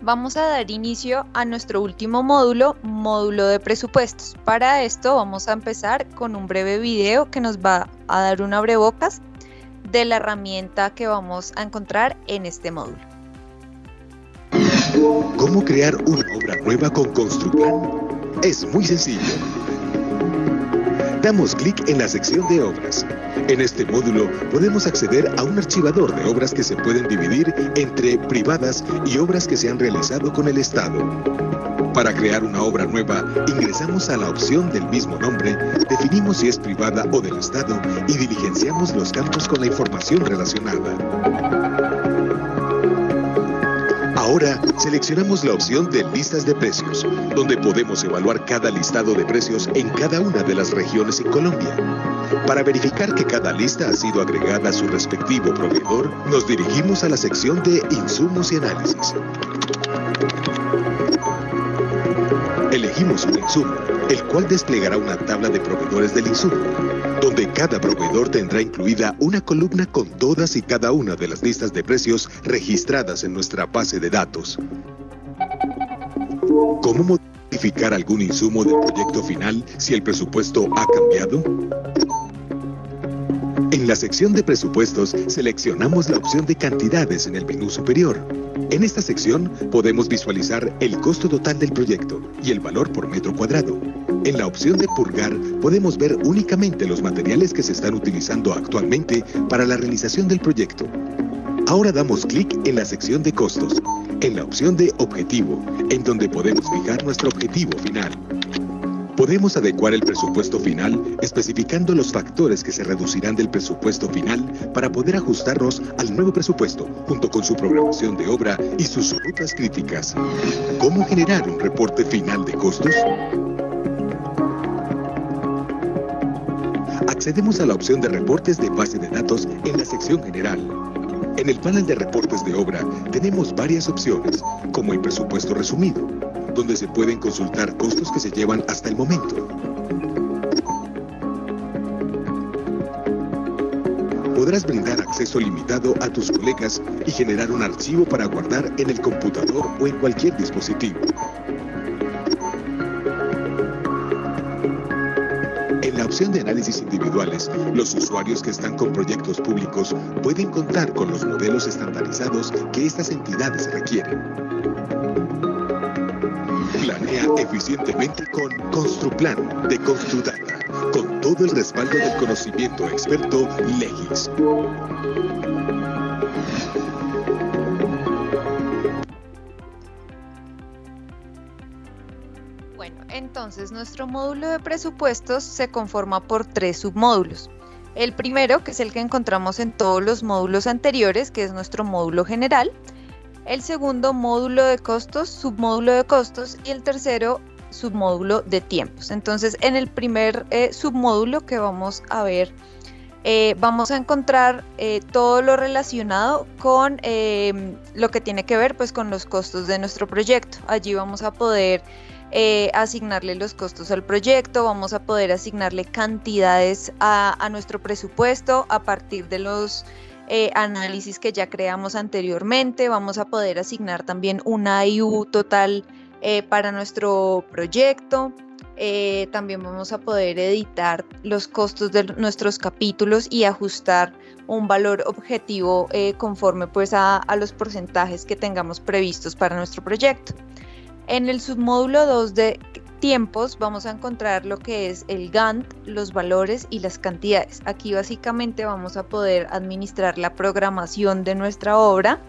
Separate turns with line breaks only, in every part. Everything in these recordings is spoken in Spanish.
Vamos a dar inicio a nuestro último módulo, módulo de presupuestos. Para esto vamos a empezar con un breve video que nos va a dar un abrebocas de la herramienta que vamos a encontrar en este módulo.
¿Cómo crear una obra nueva con Construplan? Es muy sencillo. Damos clic en la sección de obras. En este módulo podemos acceder a un archivador de obras que se pueden dividir entre privadas y obras que se han realizado con el Estado. Para crear una obra nueva, ingresamos a la opción del mismo nombre, definimos si es privada o del Estado y diligenciamos los campos con la información relacionada. Ahora seleccionamos la opción de listas de precios, donde podemos evaluar cada listado de precios en cada una de las regiones en Colombia. Para verificar que cada lista ha sido agregada a su respectivo proveedor, nos dirigimos a la sección de Insumos y Análisis. Elegimos un insumo, el cual desplegará una tabla de proveedores del insumo, donde cada proveedor tendrá incluida una columna con todas y cada una de las listas de precios registradas en nuestra base de datos. ¿Cómo modificar algún insumo del proyecto final si el presupuesto ha cambiado? En la sección de presupuestos seleccionamos la opción de cantidades en el menú superior. En esta sección podemos visualizar el costo total del proyecto y el valor por metro cuadrado. En la opción de purgar podemos ver únicamente los materiales que se están utilizando actualmente para la realización del proyecto. Ahora damos clic en la sección de costos, en la opción de objetivo, en donde podemos fijar nuestro objetivo final. Podemos adecuar el presupuesto final especificando los factores que se reducirán del presupuesto final para poder ajustarnos al nuevo presupuesto junto con su programación de obra y sus rutas críticas. ¿Cómo generar un reporte final de costos? Accedemos a la opción de reportes de base de datos en la sección general. En el panel de reportes de obra tenemos varias opciones, como el presupuesto resumido, donde se pueden consultar costos que se llevan hasta el momento. Podrás brindar acceso limitado a tus colegas y generar un archivo para guardar en el computador o en cualquier dispositivo. En la opción de análisis individuales, los usuarios que están con proyectos públicos pueden contar con los modelos estandarizados que estas entidades requieren. Planea eficientemente con Construplan de Construdata, con todo el respaldo del conocimiento experto Legis.
Bueno, entonces nuestro módulo de presupuestos se conforma por 3 submódulos. El primero, que es el que encontramos en todos los módulos anteriores, que es nuestro módulo general. El segundo, módulo de costos, submódulo de costos, y el tercero, submódulo de tiempos. Entonces, en el primer submódulo que vamos a ver, vamos a encontrar todo lo relacionado con lo que tiene que ver pues, con los costos de nuestro proyecto. Allí vamos a poder asignarle los costos al proyecto, vamos a poder asignarle cantidades a nuestro presupuesto a partir de los análisis que ya creamos anteriormente. Vamos a poder asignar también una IU total para nuestro proyecto. También vamos a poder editar los costos de nuestros capítulos y ajustar un valor objetivo conforme pues a los porcentajes que tengamos previstos para nuestro proyecto. En el submódulo 2 de tiempos vamos a encontrar lo que es el Gantt, los valores y las cantidades. Aquí básicamente vamos a poder administrar la programación de nuestra obra.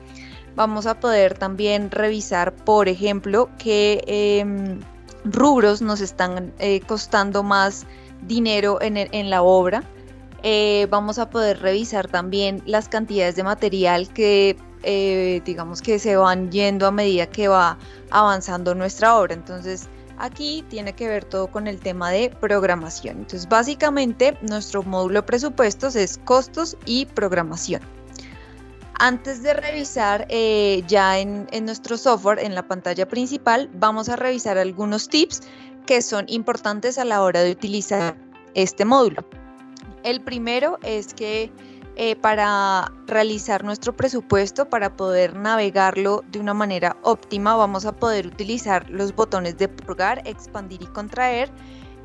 Vamos a poder también revisar, por ejemplo, qué rubros nos están costando más dinero en la obra. Vamos a poder revisar también las cantidades de material que digamos que se van yendo a medida que va avanzando nuestra obra. Entonces aquí tiene que ver todo con el tema de programación. Entonces básicamente nuestro módulo de presupuestos es costos y programación. Antes de revisar ya en nuestro software, en la pantalla principal, vamos a revisar algunos tips que son importantes a la hora de utilizar este módulo. El primero es que para realizar nuestro presupuesto, para poder navegarlo de una manera óptima, vamos a poder utilizar los botones de purgar, expandir y contraer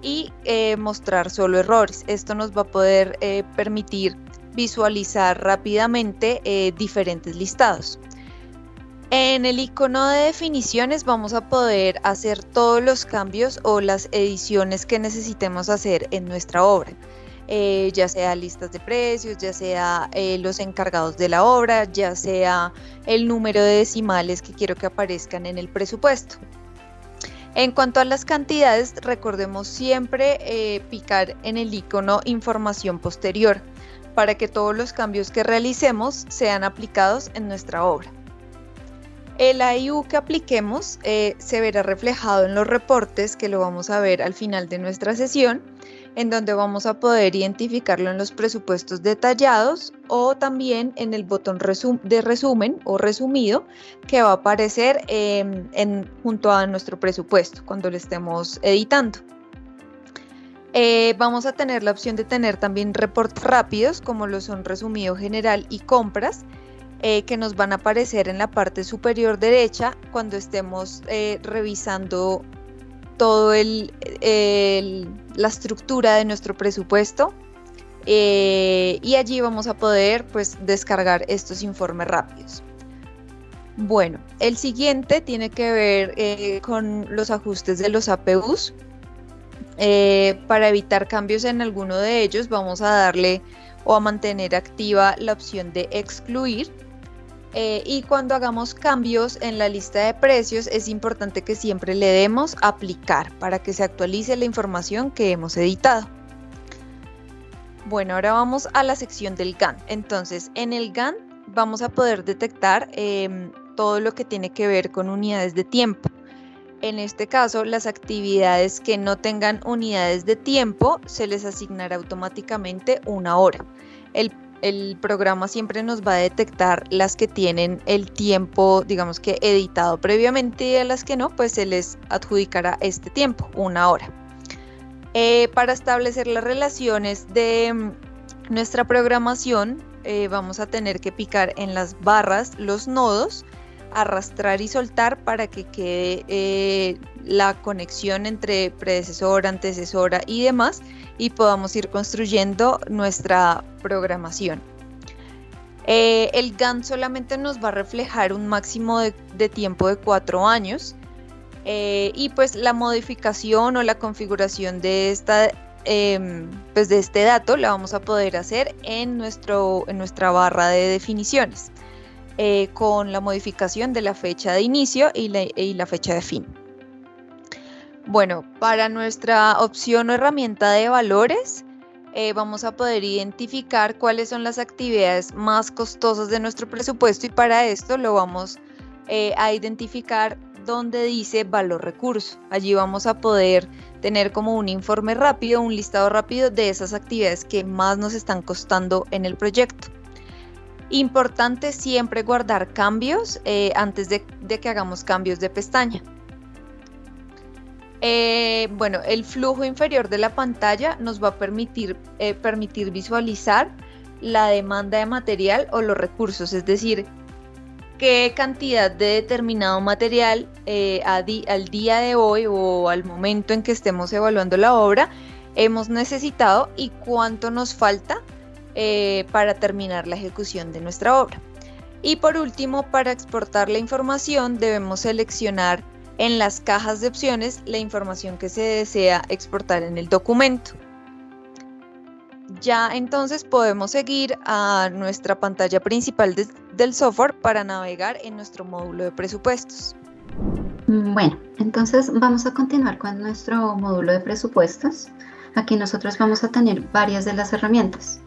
y mostrar solo errores. Esto nos va a poder permitir visualizar rápidamente diferentes listados. En el icono de definiciones vamos a poder hacer todos los cambios o las ediciones que necesitemos hacer en nuestra obra. Ya sea listas de precios, ya sea los encargados de la obra, ya sea el número de decimales que quiero que aparezcan en el presupuesto. En cuanto a las cantidades, recordemos siempre picar en el icono información posterior para que todos los cambios que realicemos sean aplicados en nuestra obra. El AIU que apliquemos se verá reflejado en los reportes, que lo vamos a ver al final de nuestra sesión, en donde vamos a poder identificarlo en los presupuestos detallados o también en el botón de resumen o resumido que va a aparecer junto a nuestro presupuesto cuando lo estemos editando. Vamos a tener la opción de tener también reportes rápidos como lo son resumido general y compras, que nos van a aparecer en la parte superior derecha cuando estemos revisando todo la estructura de nuestro presupuesto, y allí vamos a poder pues descargar estos informes rápidos. Bueno, el siguiente tiene que ver con los ajustes de los APUs. Para evitar cambios en alguno de ellos vamos a darle o a mantener activa la opción de excluir. Y cuando hagamos cambios en la lista de precios es importante que siempre le demos aplicar para que se actualice la información que hemos editado. Bueno, ahora vamos a la sección del Gantt. Entonces, en el Gantt vamos a poder detectar todo lo que tiene que ver con unidades de tiempo. En este caso, las actividades que no tengan unidades de tiempo se les asignará automáticamente una hora. El programa siempre nos va a detectar las que tienen el tiempo, digamos que editado previamente, y a las que no, pues se les adjudicará este tiempo, una hora. Para establecer las relaciones de nuestra programación, vamos a tener que picar en las barras los nodos, arrastrar y soltar para que quede la conexión entre predecesora, antecesora y demás, y podamos ir construyendo nuestra programación. El Gantt solamente nos va a reflejar un máximo de tiempo de 4 años, y pues la modificación o la configuración de pues de este dato la vamos a poder hacer en nuestra barra de definiciones, con la modificación de la fecha de inicio y la fecha de fin. Bueno, para nuestra opción o herramienta de valores, vamos a poder identificar cuáles son las actividades más costosas de nuestro presupuesto, y para esto lo vamos a identificar donde dice valor recurso. Allí vamos a poder tener como un informe rápido, un listado rápido de esas actividades que más nos están costando en el proyecto. Importante siempre guardar cambios antes de que hagamos cambios de pestaña. Bueno, el flujo inferior de la pantalla nos va a permitir visualizar la demanda de material o los recursos, es decir, qué cantidad de determinado material al día de hoy o al momento en que estemos evaluando la obra hemos necesitado y cuánto nos falta para terminar la ejecución de nuestra obra. Y por último, para exportar la información debemos seleccionar en las cajas de opciones la información que se desea exportar en el documento. Ya entonces podemos seguir a nuestra pantalla principal del software para navegar en nuestro módulo de presupuestos.
Bueno, entonces vamos a continuar con nuestro módulo de presupuestos. Aquí nosotros vamos a tener varias de las herramientas.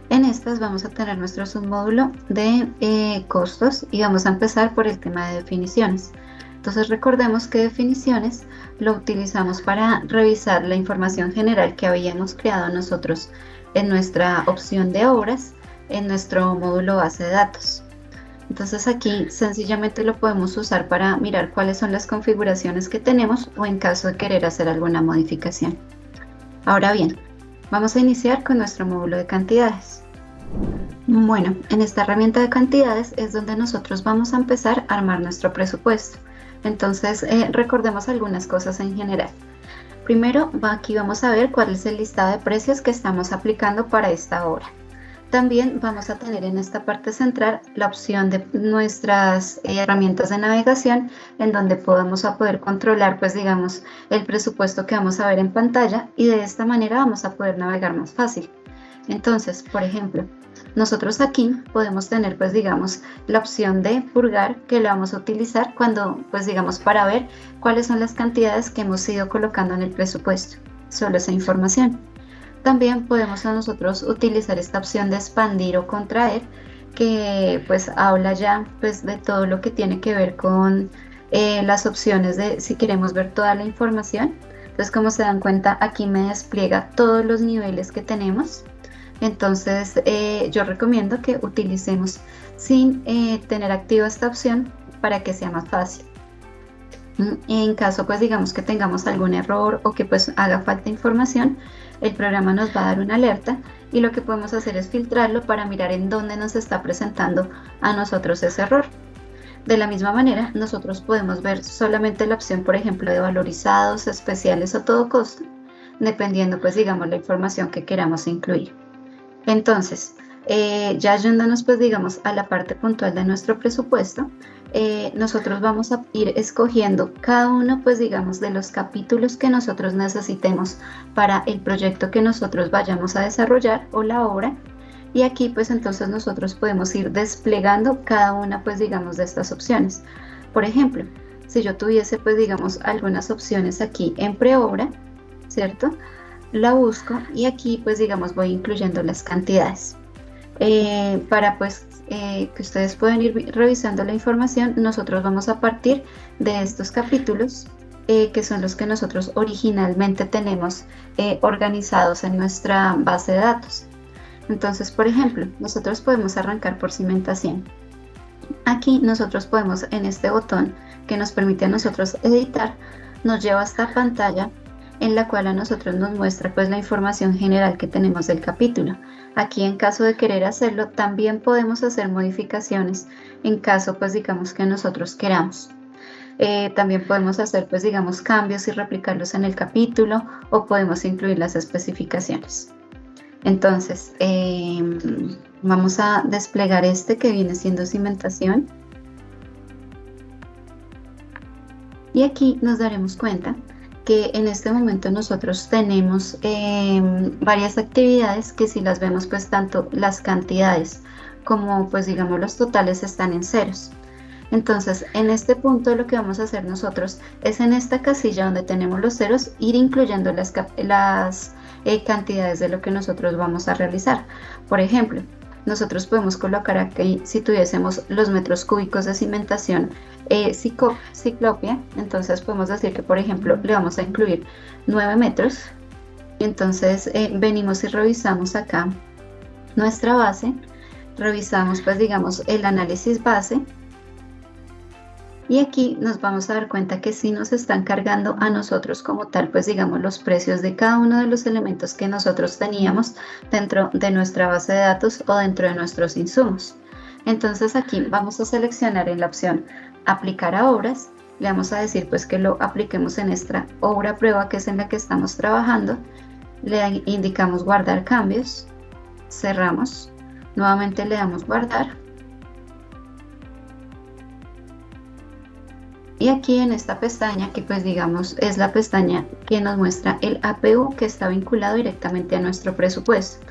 En estas vamos a tener nuestro submódulo de costos y vamos a empezar por el tema de definiciones. Entonces recordemos que definiciones lo utilizamos para revisar la información general que habíamos creado nosotros en nuestra opción de obras, en nuestro módulo base de datos. Entonces aquí sencillamente lo podemos usar para mirar cuáles son las configuraciones que tenemos o en caso de querer hacer alguna modificación. Ahora bien, vamos a iniciar con nuestro módulo de cantidades. Bueno, en esta herramienta de cantidades es donde nosotros vamos a empezar a armar nuestro presupuesto. Entonces, recordemos algunas cosas en general. Primero, aquí vamos a ver cuál es el listado de precios que estamos aplicando para esta obra. También vamos a tener en esta parte central la opción de nuestras herramientas de navegación, en donde podamos poder controlar, pues digamos, el presupuesto que vamos a ver en pantalla, y de esta manera vamos a poder navegar más fácil. Entonces, por ejemplo, nosotros aquí podemos tener, pues digamos, la opción de purgar, que la vamos a utilizar cuando, pues digamos, para ver cuáles son las cantidades que hemos ido colocando en el presupuesto. Solo esa información. También podemos nosotros utilizar esta opción de expandir o contraer, que pues habla ya pues de todo lo que tiene que ver con las opciones de si queremos ver toda la información. Entonces, como se dan cuenta, aquí me despliega todos los niveles que tenemos. Entonces, yo recomiendo que utilicemos sin tener activa esta opción para que sea más fácil. En caso, pues digamos que tengamos algún error o que pues haga falta información, el programa nos va a dar una alerta, y lo que podemos hacer es filtrarlo para mirar en dónde nos está presentando a nosotros ese error. De la misma manera, nosotros podemos ver solamente la opción, por ejemplo, de valorizados, especiales o todo costo, dependiendo pues digamos la información que queramos incluir. Entonces, ya yéndonos pues digamos a la parte puntual de nuestro presupuesto, nosotros vamos a ir escogiendo cada uno pues digamos de los capítulos que nosotros necesitemos para el proyecto que nosotros vayamos a desarrollar o la obra, y aquí pues entonces nosotros podemos ir desplegando cada una pues digamos de estas opciones. Por ejemplo, si yo tuviese pues digamos algunas opciones aquí en preobra, ¿cierto? La busco y aquí pues digamos voy incluyendo las cantidades. Para pues que ustedes puedan ir revisando la información, nosotros vamos a partir de estos capítulos que son los que nosotros originalmente tenemos organizados en nuestra base de datos. Entonces, por ejemplo, nosotros podemos arrancar por cimentación. Aquí nosotros podemos, en este botón que nos permite a nosotros editar, nos lleva a esta pantalla en la cual a nosotros nos muestra pues la información general que tenemos del capítulo. Aquí, en caso de querer hacerlo, también podemos hacer modificaciones en caso pues digamos que nosotros queramos. También podemos hacer pues digamos cambios y replicarlos en el capítulo, o podemos incluir las especificaciones. Entonces, vamos a desplegar este que viene siendo cimentación. Y aquí nos daremos cuenta que en este momento nosotros tenemos varias actividades que, si las vemos, pues tanto las cantidades como pues digamos los totales están en ceros. Entonces, en este punto lo que vamos a hacer nosotros es, en esta casilla donde tenemos los ceros, ir incluyendo las cantidades de lo que nosotros vamos a realizar. Por ejemplo, nosotros podemos colocar aquí, si tuviésemos los metros cúbicos de cimentación ciclopia, entonces podemos decir que, por ejemplo, le vamos a incluir 9 metros. Entonces venimos y revisamos acá nuestra base, revisamos pues digamos el análisis base, y aquí nos vamos a dar cuenta que sí nos están cargando a nosotros como tal pues digamos los precios de cada uno de los elementos que nosotros teníamos dentro de nuestra base de datos o dentro de nuestros insumos. Entonces aquí vamos a seleccionar en la opción aplicar a obras, le vamos a decir pues que lo apliquemos en esta obra prueba, que es en la que estamos trabajando. Le indicamos guardar cambios, cerramos, nuevamente le damos guardar. Y aquí en esta pestaña, que pues digamos es la pestaña que nos muestra el APU, que está vinculado directamente a nuestro presupuesto.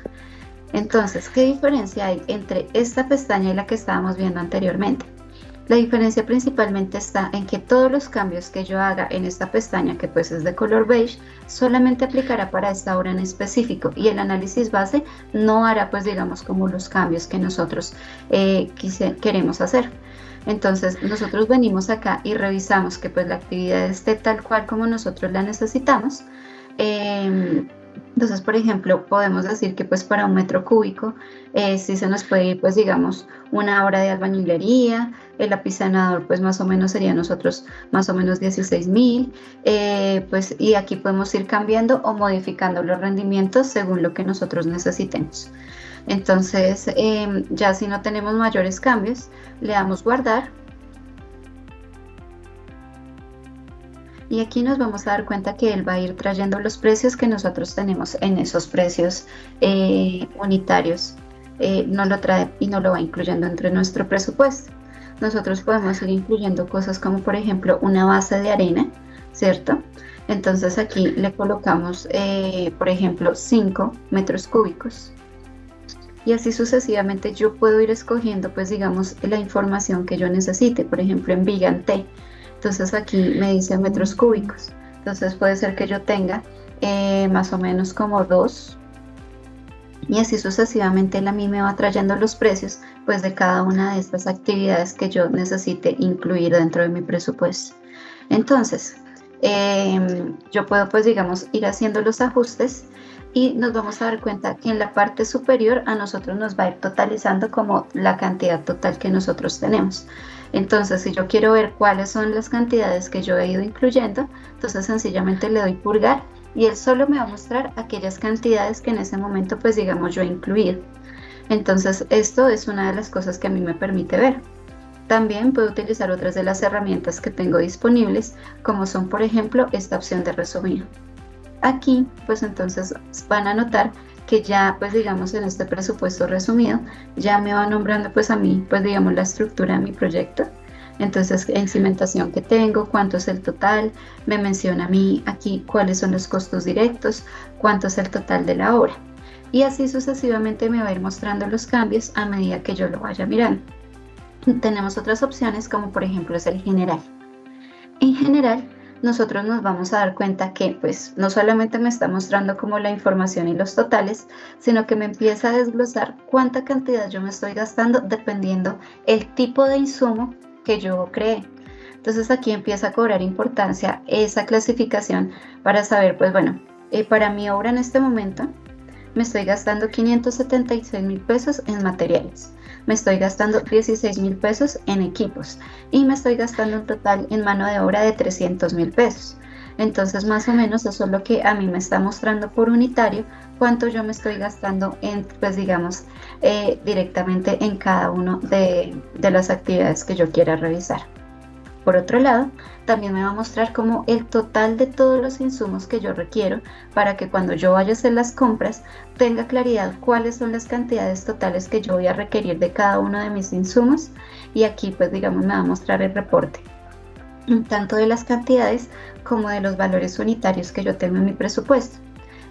Entonces, ¿qué diferencia hay entre esta pestaña y la que estábamos viendo anteriormente? La diferencia principalmente está en que todos los cambios que yo haga en esta pestaña, que pues es de color beige, solamente aplicará para esta obra en específico, y el análisis base no hará pues digamos como los cambios que nosotros queremos hacer. Entonces nosotros venimos acá y revisamos que pues la actividad esté tal cual como nosotros la necesitamos. Entonces, por ejemplo, podemos decir que pues para un metro cúbico sí se nos puede ir pues digamos una hora de albañilería, el apisonador pues más o menos sería nosotros más o menos 16.000, pues, y aquí podemos ir cambiando o modificando los rendimientos según lo que nosotros necesitemos. Entonces, ya si no tenemos mayores cambios, le damos guardar. Y aquí nos vamos a dar cuenta que él va a ir trayendo los precios que nosotros tenemos en esos precios unitarios. No lo trae y no lo va incluyendo entre nuestro presupuesto. Nosotros podemos ir incluyendo cosas como, por ejemplo, una base de arena, ¿cierto? Entonces aquí le colocamos, por ejemplo, 5 metros cúbicos. Y así sucesivamente yo puedo ir escogiendo, pues digamos, la información que yo necesite. Por ejemplo, en Bigante. Entonces aquí me dice metros cúbicos. Entonces puede ser que yo tenga más o menos como 2. Y así sucesivamente él a mí me va trayendo los precios pues de cada una de estas actividades que yo necesite incluir dentro de mi presupuesto. Entonces, yo puedo pues digamos ir haciendo los ajustes y nos vamos a dar cuenta que en la parte superior a nosotros nos va a ir totalizando como la cantidad total que nosotros tenemos. Entonces, si yo quiero ver cuáles son las cantidades que yo he ido incluyendo, entonces sencillamente le doy purgar y él solo me va a mostrar aquellas cantidades que en ese momento, pues digamos, yo he incluido. Entonces, esto es una de las cosas que a mí me permite ver. También puedo utilizar otras de las herramientas que tengo disponibles, como son, por ejemplo, esta opción de resumido. Aquí, pues entonces van a notar que ya, pues digamos, en este presupuesto resumido, ya me va nombrando pues a mí, pues digamos, la estructura de mi proyecto. Entonces, en cimentación que tengo, cuánto es el total, me menciona a mí aquí cuáles son los costos directos, cuánto es el total de la obra. Y así sucesivamente me va a ir mostrando los cambios a medida que yo lo vaya mirando. Tenemos otras opciones como por ejemplo es el general. En general, nosotros nos vamos a dar cuenta que pues no solamente me está mostrando como la información y los totales, sino que me empieza a desglosar cuánta cantidad yo me estoy gastando dependiendo el tipo de insumo que yo creé. Entonces aquí empieza a cobrar importancia esa clasificación para saber, pues bueno, para mi obra en este momento me estoy gastando 576.000 pesos en materiales, me estoy gastando 16.000 pesos en equipos y me estoy gastando un total en mano de obra de 300.000 pesos. Entonces más o menos eso es lo que a mí me está mostrando por unitario cuánto yo me estoy gastando en, pues digamos, directamente en cada una de las actividades que yo quiera revisar. Por otro lado, también me va a mostrar como el total de todos los insumos que yo requiero para que cuando yo vaya a hacer las compras tenga claridad cuáles son las cantidades totales que yo voy a requerir de cada uno de mis insumos. Y aquí pues digamos me va a mostrar el reporte tanto de las cantidades como de los valores unitarios que yo tengo en mi presupuesto.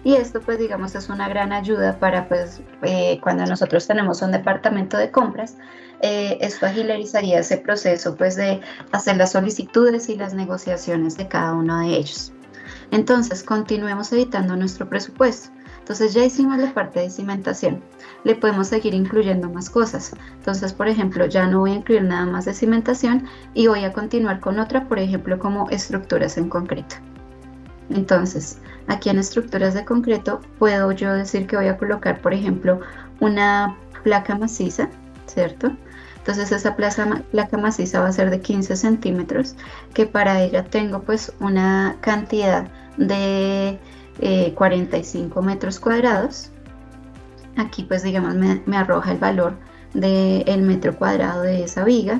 Y esto pues digamos es una gran ayuda para pues cuando nosotros tenemos un departamento de compras, esto agilizaría ese proceso pues de hacer las solicitudes y las negociaciones de cada uno de ellos. Entonces continuemos editando nuestro presupuesto. Entonces ya hicimos la parte de cimentación, le podemos seguir incluyendo más cosas. Entonces por ejemplo ya no voy a incluir nada más de cimentación y voy a continuar con otra, por ejemplo como estructuras en concreto. Entonces aquí en estructuras de concreto puedo yo decir que voy a colocar por ejemplo una placa maciza, ¿cierto? Entonces esa placa maciza va a ser de 15 centímetros, que para ella tengo pues una cantidad de 45 metros cuadrados. Aquí pues digamos me arroja el valor del metro cuadrado de esa viga.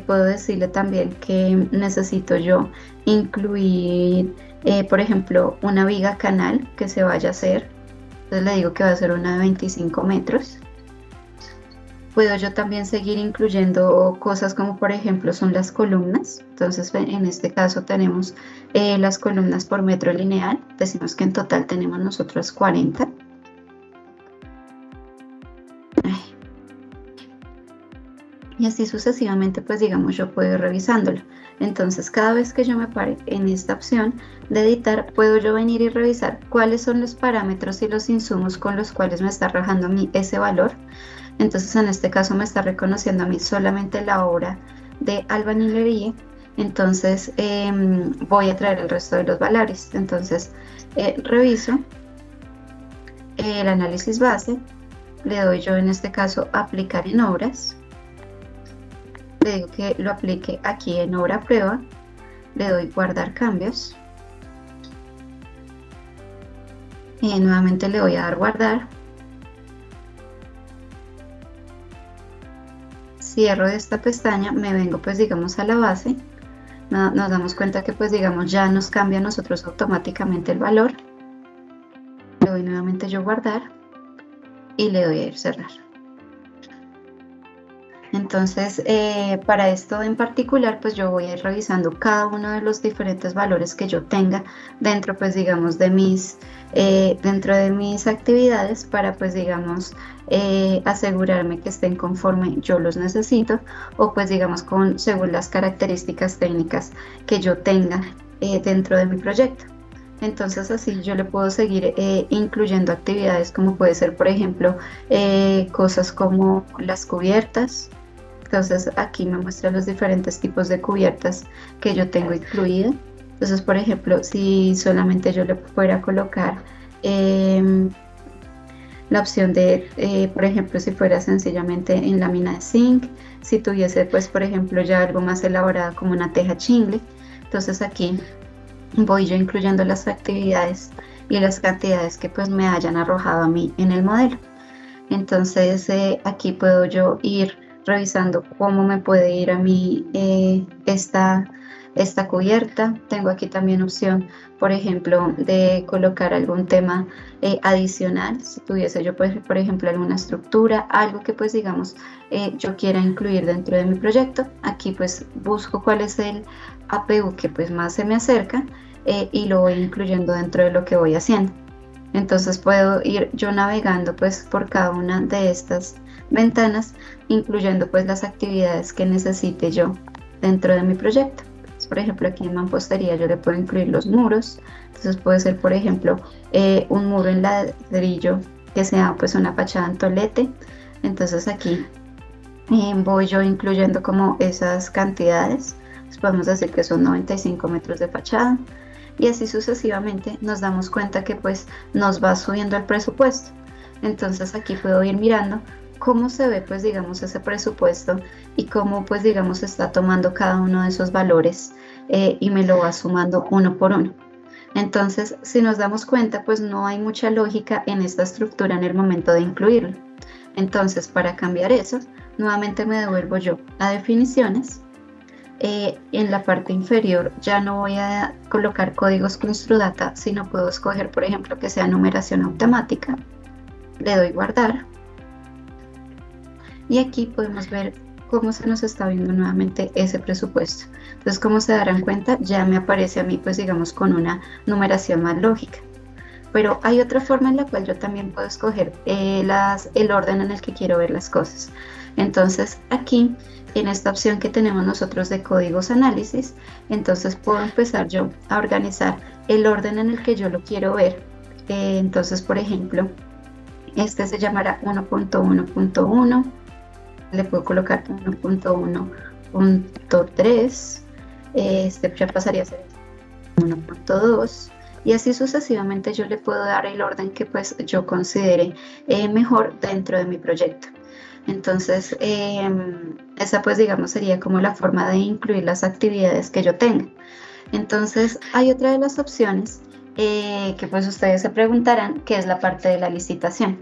Puedo decirle también que necesito yo incluir, por ejemplo, una viga canal que se vaya a hacer. Entonces le digo que va a ser una de 25 metros. Puedo yo también seguir incluyendo cosas como por ejemplo son las columnas. Entonces en este caso tenemos las columnas por metro lineal. Decimos que en total tenemos nosotros 40. Y así sucesivamente pues digamos yo puedo ir revisándolo. Entonces cada vez que yo me pare en esta opción de editar, puedo yo venir y revisar cuáles son los parámetros y los insumos con los cuales me está arrojando a mí ese valor. Entonces en este caso me está reconociendo a mí solamente la obra de albañilería. Entonces voy a traer el resto de los valores. Entonces reviso el análisis base, le doy yo en este caso aplicar en obras. Le digo que lo aplique aquí en obra prueba, le doy guardar cambios, nuevamente le voy a dar guardar cierro esta pestaña, me vengo pues digamos a la base, nos damos cuenta que pues digamos ya nos cambia a nosotros automáticamente el valor. Le doy nuevamente yo guardar y le doy a ir cerrar. Entonces, para esto en particular, pues yo voy a ir revisando cada uno de los diferentes valores que yo tenga dentro, pues digamos, dentro de mis actividades para, pues digamos, asegurarme que estén conforme yo los necesito o, pues digamos, según las características técnicas que yo tenga dentro de mi proyecto. Entonces así yo le puedo seguir incluyendo actividades como puede ser, por ejemplo, cosas como las cubiertas. Entonces aquí me muestra los diferentes tipos de cubiertas que yo tengo incluidas. Entonces, por ejemplo, si solamente yo le fuera a colocar la opción de, por ejemplo, si fuera sencillamente en lámina de zinc, si tuviese, pues, por ejemplo, ya algo más elaborado como una teja chingle. Entonces aquí voy yo incluyendo las actividades y las cantidades que pues me hayan arrojado a mí en el modelo. Entonces aquí puedo yo ir revisando cómo me puede ir a mí esta cubierta. Tengo aquí también opción, por ejemplo, de colocar algún tema adicional, si tuviese yo pues, por ejemplo alguna estructura, algo que pues digamos yo quiera incluir dentro de mi proyecto. Aquí pues busco cuál es el APU que pues más se me acerca y lo voy incluyendo dentro de lo que voy haciendo. Entonces puedo ir yo navegando pues por cada una de estas ventanas, incluyendo pues las actividades que necesite yo dentro de mi proyecto. Entonces, por ejemplo, aquí en mampostería yo le puedo incluir los muros. Entonces puede ser, por ejemplo, un muro en ladrillo que sea pues una fachada en tolete. Entonces aquí voy yo incluyendo como esas cantidades. Entonces, podemos decir que son 95 metros de fachada. Y así sucesivamente nos damos cuenta que pues nos va subiendo el presupuesto. Entonces aquí puedo ir mirando cómo se ve pues digamos ese presupuesto y cómo pues digamos está tomando cada uno de esos valores y me lo va sumando uno por uno. Entonces si nos damos cuenta pues no hay mucha lógica en esta estructura en el momento de incluirlo. Entonces para cambiar eso nuevamente me devuelvo yo a definiciones. En la parte inferior ya no voy a colocar códigos Construdata, sino puedo escoger, por ejemplo, que sea numeración automática. Le doy guardar. Y aquí podemos ver cómo se nos está viendo nuevamente ese presupuesto. Entonces, como se darán cuenta, ya me aparece a mí, pues digamos, con una numeración más lógica. Pero hay otra forma en la cual yo también puedo escoger el orden en el que quiero ver las cosas. Entonces, aquí en esta opción que tenemos nosotros de códigos análisis, entonces puedo empezar yo a organizar el orden en el que yo lo quiero ver. Entonces, por ejemplo, este se llamará 1.1.1, le puedo colocar 1.1.3, este ya pasaría a ser 1.2 y así sucesivamente yo le puedo dar el orden que pues yo considere mejor dentro de mi proyecto. Entonces, esa pues digamos sería como la forma de incluir las actividades que yo tenga. Entonces, hay otra de las opciones que pues ustedes se preguntarán, que es la parte de la licitación.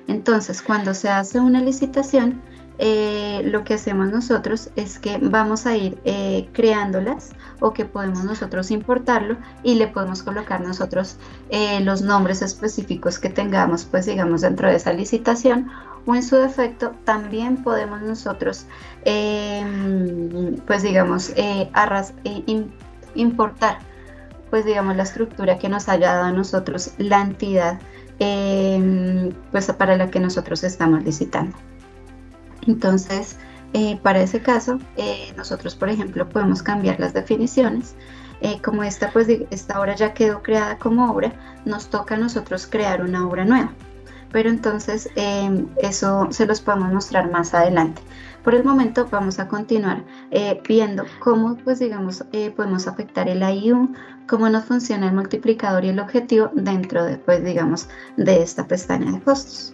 Entonces, cuando se hace una licitación, lo que hacemos nosotros es que vamos a ir creándolas o que podemos nosotros importarlo y le podemos colocar nosotros los nombres específicos que tengamos pues digamos dentro de esa licitación, o en su defecto también podemos nosotros pues digamos importar pues digamos la estructura que nos haya dado a nosotros la entidad pues para la que nosotros estamos licitando. Entonces, para ese caso, nosotros, por ejemplo, podemos cambiar las definiciones. Como esta obra ya quedó creada como obra, nos toca a nosotros crear una obra nueva. Pero entonces, eso se los podemos mostrar más adelante. Por el momento, vamos a continuar viendo cómo, pues, digamos, podemos afectar el IU, cómo nos funciona el multiplicador y el objetivo dentro de, pues, digamos, de esta pestaña de costos.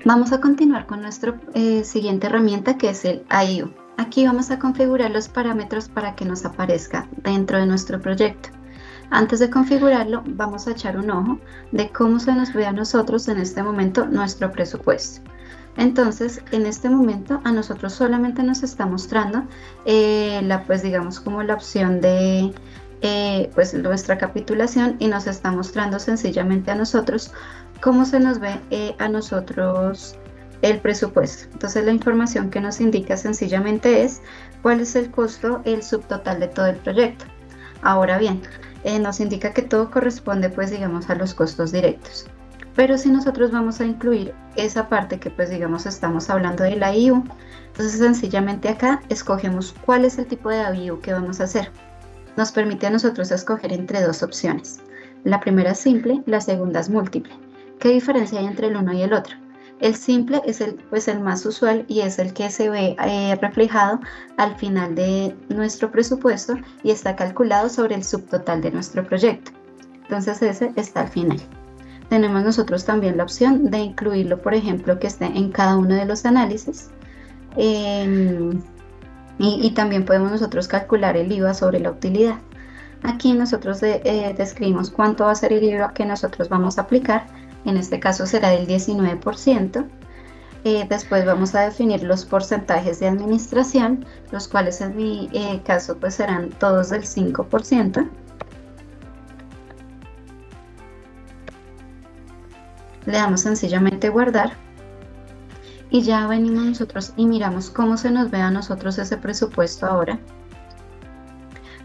Vamos a continuar con nuestra siguiente herramienta, que es el IU. Aquí vamos a configurar los parámetros para que nos aparezca dentro de nuestro proyecto. Antes de configurarlo, vamos a echar un ojo de cómo se nos ve a nosotros en este momento nuestro presupuesto. Entonces, en este momento a nosotros solamente nos está mostrando pues digamos como la opción de pues nuestra capitulación, y nos está mostrando sencillamente a nosotros cómo se nos ve a nosotros el presupuesto. Entonces la información que nos indica sencillamente es cuál es el costo, el subtotal de todo el proyecto. Ahora bien, nos indica que todo corresponde pues digamos a los costos directos. Pero si nosotros vamos a incluir esa parte que pues digamos estamos hablando de la IU, entonces sencillamente acá escogemos cuál es el tipo de IU que vamos a hacer. Nos permite a nosotros escoger entre dos opciones. La primera es simple, la segunda es múltiple. ¿Qué diferencia hay entre el uno y el otro? El simple es el más usual y es el que se ve reflejado al final de nuestro presupuesto y está calculado sobre el subtotal de nuestro proyecto. Entonces ese está al final. Tenemos nosotros también la opción de incluirlo, por ejemplo, que esté en cada uno de los análisis. Y también podemos nosotros calcular el IVA sobre la utilidad. Aquí nosotros describimos cuánto va a ser el IVA que nosotros vamos a aplicar. En este caso será del 19%. Después vamos a definir los porcentajes de administración, los cuales en mi caso pues serán todos del 5%. Le damos sencillamente guardar y ya venimos nosotros y miramos cómo se nos ve a nosotros ese presupuesto ahora,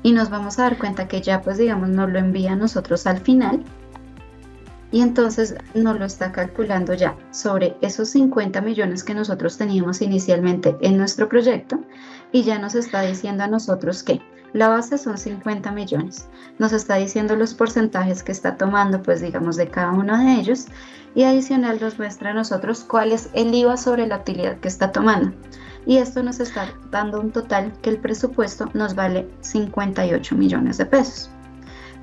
y nos vamos a dar cuenta que ya pues digamos nos lo envía a nosotros al final, y entonces nos lo está calculando ya sobre esos 50 millones que nosotros teníamos inicialmente en nuestro proyecto, y ya nos está diciendo a nosotros que la base son 50 millones, nos está diciendo los porcentajes que está tomando pues digamos de cada uno de ellos, y adicional nos muestra a nosotros cuál es el IVA sobre la utilidad que está tomando, y esto nos está dando un total que el presupuesto nos vale 58 millones de pesos.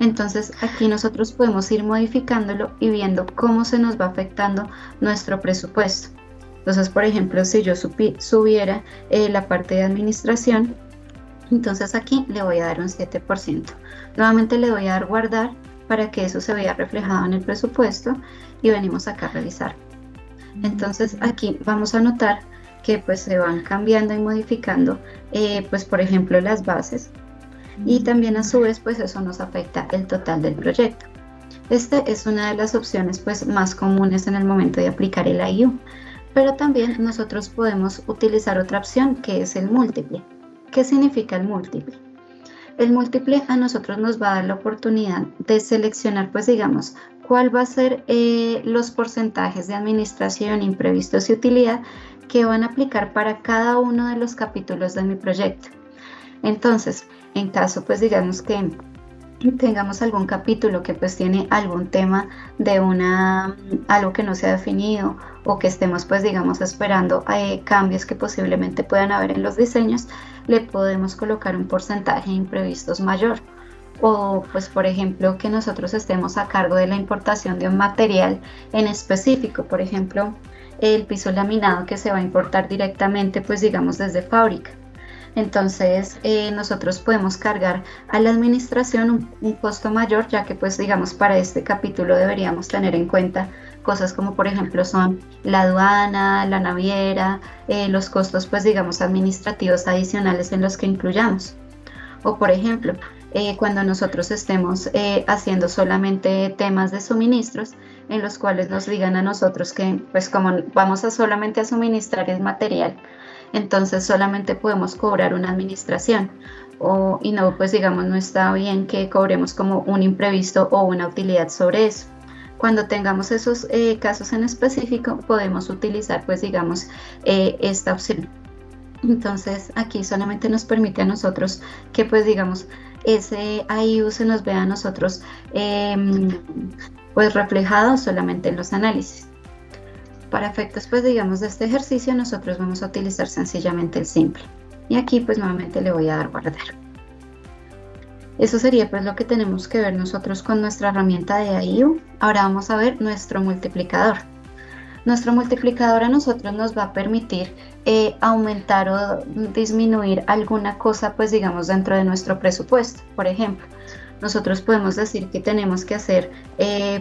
Entonces aquí nosotros podemos ir modificándolo y viendo cómo se nos va afectando nuestro presupuesto. Entonces, por ejemplo, si yo subiera la parte de administración, entonces aquí le voy a dar un 7%. Nuevamente le voy a dar guardar para que eso se vea reflejado en el presupuesto, y venimos acá a revisar. Entonces aquí vamos a notar que pues se van cambiando y modificando pues por ejemplo las bases, y también a su vez pues eso nos afecta el total del proyecto. Esta es una de las opciones pues más comunes en el momento de aplicar el IU, pero también nosotros podemos utilizar otra opción que es el múltiple. ¿Qué significa el múltiple? El múltiple a nosotros nos va a dar la oportunidad de seleccionar pues digamos cuál va a ser los porcentajes de administración, imprevistos y utilidad que van a aplicar para cada uno de los capítulos de mi proyecto. Entonces, en caso pues digamos que tengamos algún capítulo que pues tiene algún tema de algo que no se ha definido, o que estemos pues digamos esperando cambios que posiblemente puedan haber en los diseños, le podemos colocar un porcentaje de imprevistos mayor. O pues por ejemplo que nosotros estemos a cargo de la importación de un material en específico, por ejemplo el piso laminado que se va a importar directamente pues digamos desde fábrica. Entonces nosotros podemos cargar a la administración un costo mayor, ya que pues digamos para este capítulo deberíamos tener en cuenta cosas como por ejemplo son la aduana, la naviera, los costos pues digamos administrativos adicionales en los que incluyamos. O por ejemplo cuando nosotros estemos haciendo solamente temas de suministros, en los cuales nos digan a nosotros que pues como vamos a solamente a suministrar el material, entonces solamente podemos cobrar una administración, y no pues digamos no está bien que cobremos como un imprevisto o una utilidad sobre eso. Cuando tengamos esos casos en específico, podemos utilizar pues digamos esta opción. Entonces aquí solamente nos permite a nosotros que pues digamos ese IU se nos vea a nosotros pues reflejado solamente en los análisis. Para efectos pues digamos de este ejercicio nosotros vamos a utilizar sencillamente el simple, y aquí pues nuevamente le voy a dar guardar. Eso sería pues lo que tenemos que ver nosotros con nuestra herramienta de IU. Ahora vamos a ver nuestro multiplicador. Nuestro multiplicador a nosotros nos va a permitir aumentar o disminuir alguna cosa pues digamos dentro de nuestro presupuesto. Por ejemplo, nosotros podemos decir que tenemos que hacer,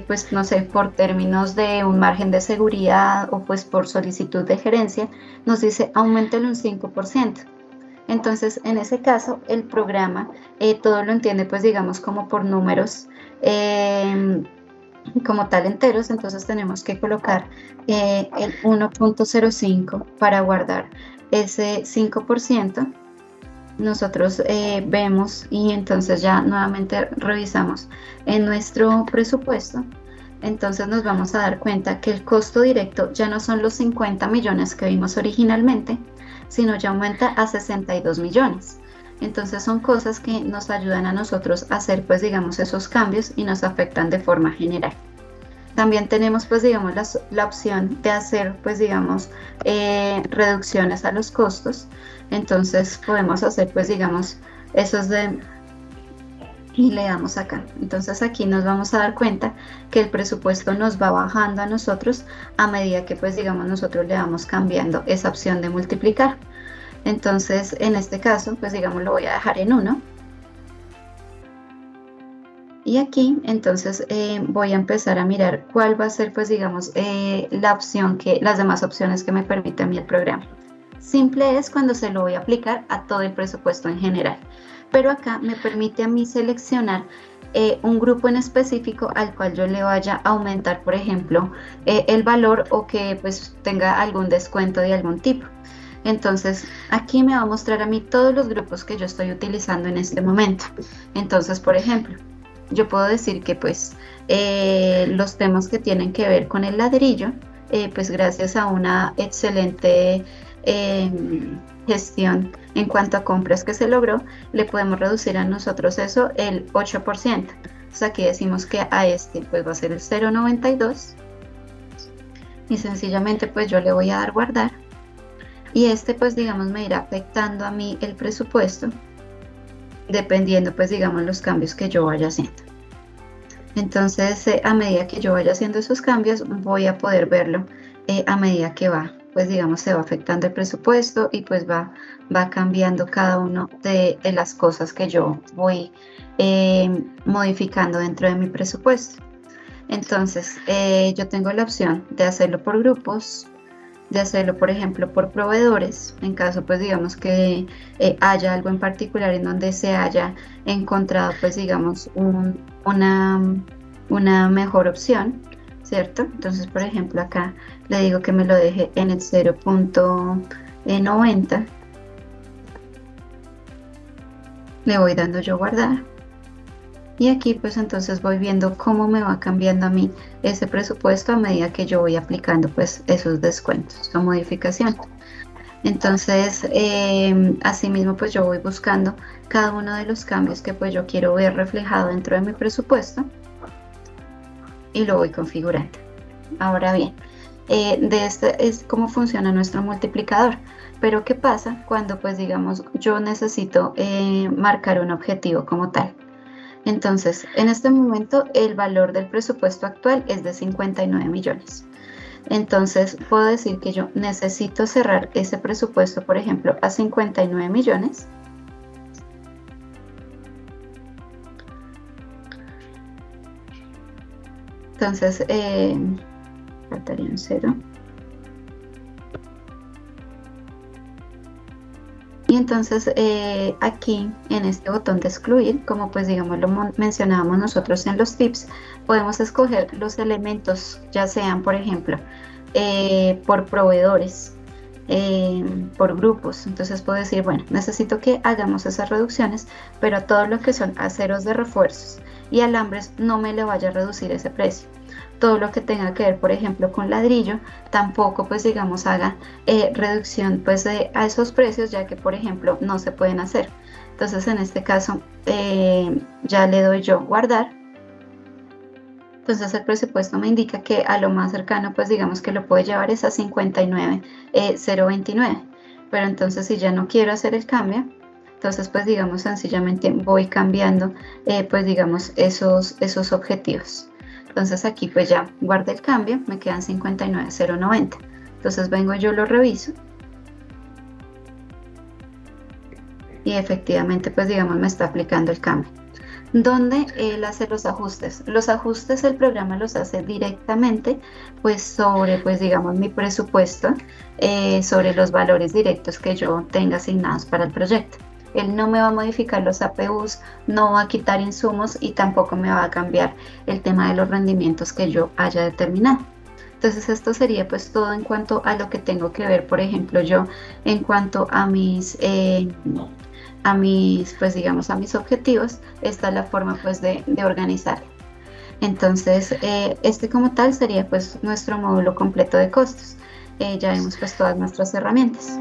pues no sé, por términos de un margen de seguridad o pues por solicitud de gerencia, nos dice auméntelo un 5%. Entonces, en ese caso, el programa todo lo entiende, pues digamos, como por números como tal enteros, entonces tenemos que colocar el 1.05 para guardar ese 5%. Nosotros vemos y entonces ya nuevamente revisamos en nuestro presupuesto. Entonces nos vamos a dar cuenta que el costo directo ya no son los 50 millones que vimos originalmente, sino ya aumenta a 62 millones. Entonces son cosas que nos ayudan a nosotros a hacer, pues digamos, esos cambios y nos afectan de forma general. También tenemos, pues digamos, la opción de hacer, pues digamos, reducciones a los costos. Entonces podemos hacer, pues digamos, esos de... Y le damos acá. Entonces aquí nos vamos a dar cuenta que el presupuesto nos va bajando a nosotros a medida que, pues digamos, nosotros le vamos cambiando esa opción de multiplicar. Entonces, en este caso, pues digamos, lo voy a dejar en 1. Y aquí, entonces, voy a empezar a mirar cuál va a ser, pues digamos, las demás opciones que me permite a mí el programa. Simple es cuando se lo voy a aplicar a todo el presupuesto en general. Pero acá me permite a mí seleccionar un grupo en específico al cual yo le vaya a aumentar, por ejemplo, el valor o que pues tenga algún descuento de algún tipo. Entonces, aquí me va a mostrar a mí todos los grupos que yo estoy utilizando en este momento. Entonces, por ejemplo, yo puedo decir que pues los temas que tienen que ver con el ladrillo, pues gracias a una excelente gestión en cuanto a compras que se logró, le podemos reducir a nosotros eso el 8%. O sea, aquí decimos que a este pues va a ser el 0.92 y sencillamente pues yo le voy a dar guardar y este pues digamos me irá afectando a mí el presupuesto dependiendo pues digamos los cambios que yo vaya haciendo. Entonces a medida que yo vaya haciendo esos cambios voy a poder verlo a medida que va pues digamos se va afectando el presupuesto y pues va cambiando cada una de las cosas que yo voy modificando dentro de mi presupuesto. Entonces yo tengo la opción de hacerlo por grupos, de hacerlo por ejemplo por proveedores, en caso pues digamos que haya algo en particular en donde se haya encontrado pues digamos una mejor opción, ¿cierto? Entonces por ejemplo acá le digo que me lo deje en el 0.90, le voy dando yo guardar y aquí pues entonces voy viendo cómo me va cambiando a mí ese presupuesto a medida que yo voy aplicando pues esos descuentos o modificación. Entonces asimismo pues yo voy buscando cada uno de los cambios que pues yo quiero ver reflejado dentro de mi presupuesto y lo voy configurando. Ahora bien, de este es cómo funciona nuestro multiplicador, pero ¿qué pasa cuando pues digamos yo necesito marcar un objetivo como tal? Entonces, en este momento el valor del presupuesto actual es de 59 millones. Entonces, puedo decir que yo necesito cerrar ese presupuesto, por ejemplo, a 59 millones. Entonces, faltaría un 0. Y entonces aquí en este botón de excluir, como pues digamos lo mencionábamos nosotros en los tips, podemos escoger los elementos, ya sean por ejemplo por proveedores, por grupos. Entonces puedo decir, bueno, necesito que hagamos esas reducciones, pero a todo lo que son aceros de refuerzos y alambres no me le vaya a reducir ese precio. Todo lo que tenga que ver, por ejemplo, con ladrillo, tampoco pues digamos haga reducción pues a esos precios, ya que por ejemplo no se pueden hacer. Entonces en este caso ya le doy yo guardar. Entonces el presupuesto me indica que a lo más cercano pues digamos que lo puede llevar es a 59,029. Pero entonces si ya no quiero hacer el cambio, entonces pues digamos sencillamente voy cambiando pues digamos esos objetivos. Entonces aquí pues ya guardé el cambio, me quedan 59,090. Entonces vengo yo lo reviso. Y efectivamente pues digamos me está aplicando el cambio. donde él hace los ajustes. Los ajustes el programa los hace directamente pues sobre pues digamos mi presupuesto, sobre los valores directos que yo tenga asignados para el proyecto. Él no me va a modificar los APUs, no va a quitar insumos y tampoco me va a cambiar el tema de los rendimientos que yo haya determinado. Entonces esto sería pues todo en cuanto a lo que tengo que ver, por ejemplo, yo en cuanto a mis pues digamos a mis objetivos. Esta es la forma pues de organizar. Entonces este como tal sería pues nuestro módulo completo de costos. Ya vemos pues todas nuestras herramientas.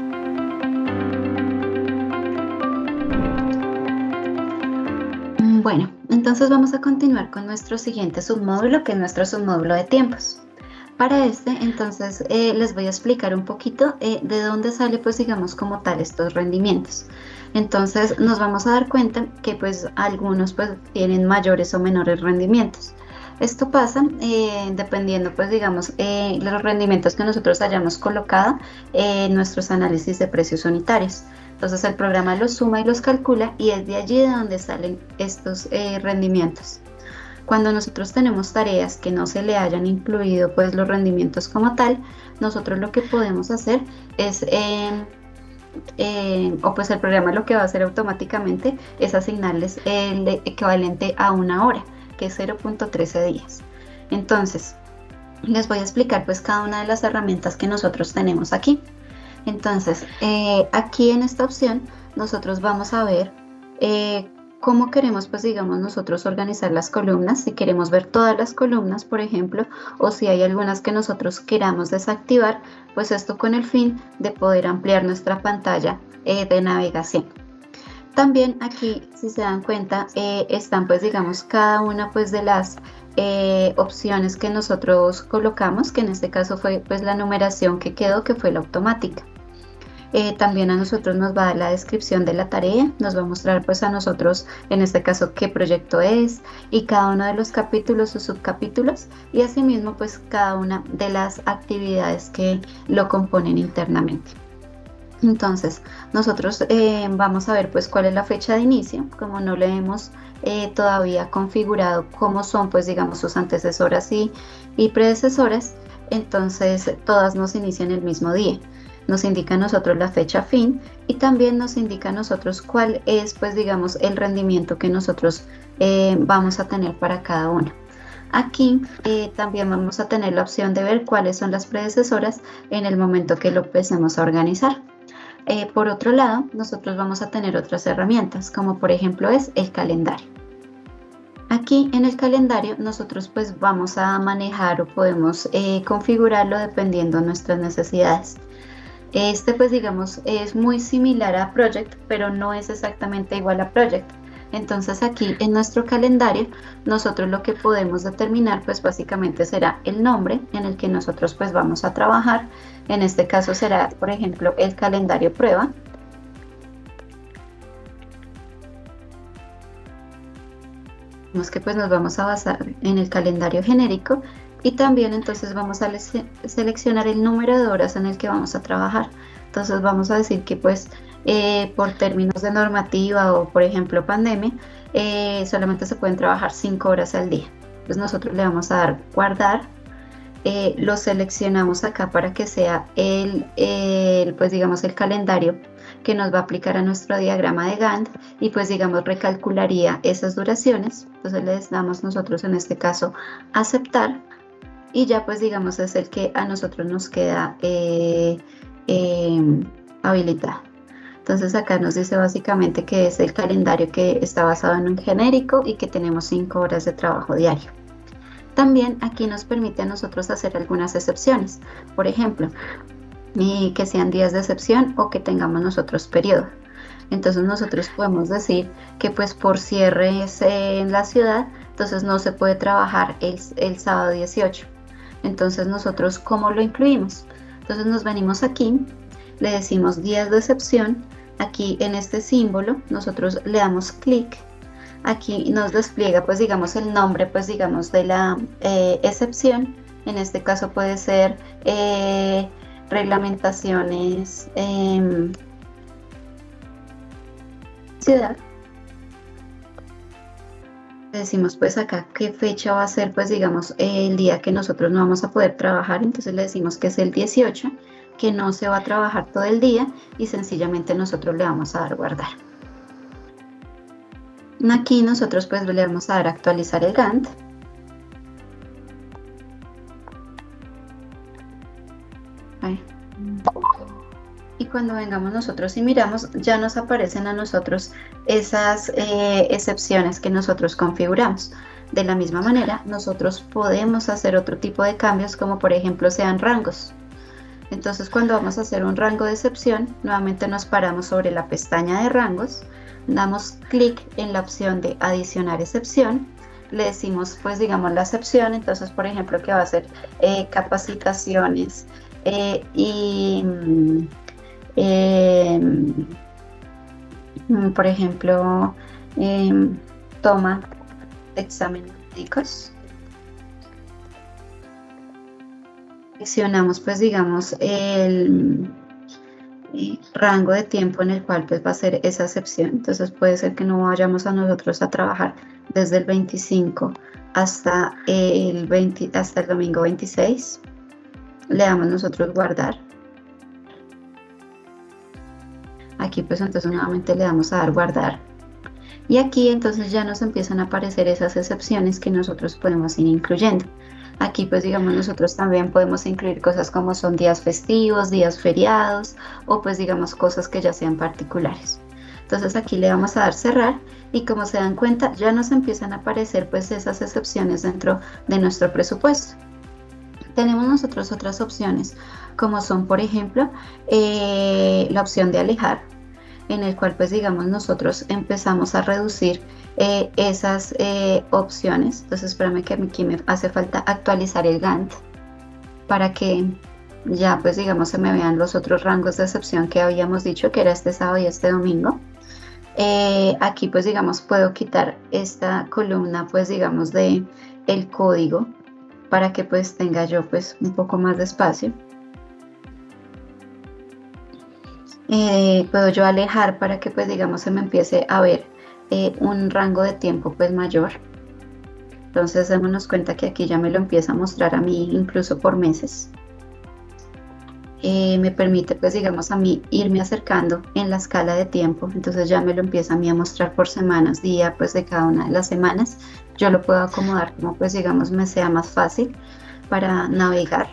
Bueno, entonces vamos a continuar con nuestro siguiente submódulo, que es nuestro submódulo de tiempos. Para este, entonces, les voy a explicar un poquito de dónde sale, pues, digamos, como tal estos rendimientos. Entonces, nos vamos a dar cuenta que, pues, algunos, pues, tienen mayores o menores rendimientos. Esto pasa dependiendo, pues, digamos, los rendimientos que nosotros hayamos colocado en nuestros análisis de precios unitarios. Entonces el programa los suma y los calcula y es de allí de donde salen estos rendimientos. Cuando nosotros tenemos tareas que no se le hayan incluido pues los rendimientos como tal, nosotros lo que podemos hacer es, o pues el programa lo que va a hacer automáticamente es asignarles el equivalente a una hora, que es 0.13 días. Entonces, les voy a explicar pues cada una de las herramientas que nosotros tenemos aquí. Entonces, aquí en esta opción nosotros vamos a ver cómo queremos, pues digamos, nosotros organizar las columnas, si queremos ver todas las columnas, por ejemplo, o si hay algunas que nosotros queramos desactivar, pues esto con el fin de poder ampliar nuestra pantalla de navegación. También aquí, si se dan cuenta, están pues digamos cada una pues de las opciones que nosotros colocamos, que en este caso fue pues la numeración que quedó, que fue la automática. También a nosotros nos va a dar la descripción de la tarea, nos va a mostrar pues a nosotros en este caso qué proyecto es y cada uno de los capítulos o subcapítulos y asimismo pues cada una de las actividades que lo componen internamente. Entonces nosotros vamos a ver pues cuál es la fecha de inicio, como no le hemos todavía configurado cómo son pues digamos sus antecesoras y predecesoras, entonces todas nos inician el mismo día. Nos indica a nosotros la fecha fin y también nos indica a nosotros cuál es pues digamos el rendimiento que nosotros vamos a tener para cada una. Aquí también vamos a tener la opción de ver cuáles son las predecesoras en el momento que lo empecemos a organizar. Por otro lado, nosotros vamos a tener otras herramientas, como por ejemplo es el calendario. Aquí en el calendario nosotros pues vamos a manejar o podemos configurarlo dependiendo de nuestras necesidades. Este pues digamos es muy similar a Project, pero no es exactamente igual a Project. Entonces aquí en nuestro calendario nosotros lo que podemos determinar pues básicamente será el nombre en el que nosotros pues vamos a trabajar. En este caso será por ejemplo el calendario prueba. Vemos que pues nos vamos a basar en el calendario genérico y también entonces vamos a seleccionar el número de horas en el que vamos a trabajar. Entonces vamos a decir que pues por términos de normativa o por ejemplo pandemia, solamente se pueden trabajar 5 horas al día. Pues nosotros le vamos a dar guardar, lo seleccionamos acá para que sea pues digamos el calendario que nos va a aplicar a nuestro diagrama de Gantt y pues digamos recalcularía esas duraciones. Entonces les damos nosotros en este caso aceptar y ya pues digamos es el que a nosotros nos queda habilitado. Entonces acá nos dice básicamente que es el calendario que está basado en un genérico y que tenemos 5 horas de trabajo diario. También aquí nos permite a nosotros hacer algunas excepciones, por ejemplo, que sean días de excepción o que tengamos nosotros periodo. Entonces nosotros podemos decir que pues por cierres en la ciudad, entonces no se puede trabajar el sábado 18. Entonces nosotros ¿cómo lo incluimos? Entonces nos venimos aquí, le decimos días de excepción, aquí en este símbolo nosotros le damos clic, aquí nos despliega pues digamos el nombre pues digamos de la excepción, en este caso puede ser reglamentaciones ciudad. decimos pues acá qué fecha va a ser, pues digamos, el día que nosotros no vamos a poder trabajar, entonces le decimos que es el 18, que no se va a trabajar todo el día y sencillamente nosotros le vamos a dar guardar. Aquí nosotros pues le vamos a dar actualizar el Gantt. Ahí. Y cuando vengamos nosotros y miramos, ya nos aparecen a nosotros esas excepciones que nosotros configuramos. De la misma manera, nosotros podemos hacer otro tipo de cambios, como por ejemplo sean rangos. Entonces, cuando vamos a hacer un rango de excepción, nuevamente nos paramos sobre la pestaña de rangos, damos clic en la opción de adicionar excepción, le decimos, pues digamos, la excepción, entonces, por ejemplo, que va a ser capacitaciones por ejemplo, toma de exámenes médicos. Seleccionamos pues digamos el rango de tiempo en el cual pues va a ser esa excepción, entonces puede ser que no vayamos a nosotros a trabajar desde el 25 hasta el domingo 26, le damos nosotros guardar. Aquí pues entonces nuevamente le damos a dar guardar y aquí entonces ya nos empiezan a aparecer esas excepciones que nosotros podemos ir incluyendo. Aquí pues digamos nosotros también podemos incluir cosas como son días festivos, días feriados o pues digamos cosas que ya sean particulares. Entonces aquí le vamos a dar cerrar y como se dan cuenta ya nos empiezan a aparecer pues esas excepciones dentro de nuestro presupuesto. Tenemos nosotros otras opciones como son por ejemplo la opción de alejar, en el cual pues digamos nosotros empezamos a reducir esas opciones. Entonces espérame que aquí me hace falta actualizar el Gantt para que ya pues digamos se me vean los otros rangos de excepción que habíamos dicho que era este sábado y este domingo. Aquí pues digamos puedo quitar esta columna pues digamos de el código para que pues tenga yo pues un poco más de espacio. Puedo yo alejar para que pues digamos se me empiece a ver un rango de tiempo pues mayor. Entonces démonos cuenta que aquí ya me lo empieza a mostrar a mí incluso por meses. Me permite pues digamos a mí irme acercando en la escala de tiempo, entonces ya me lo empieza a mí a mostrar por semanas, día pues de cada una de las semanas. Yo lo puedo acomodar como pues digamos me sea más fácil para navegar,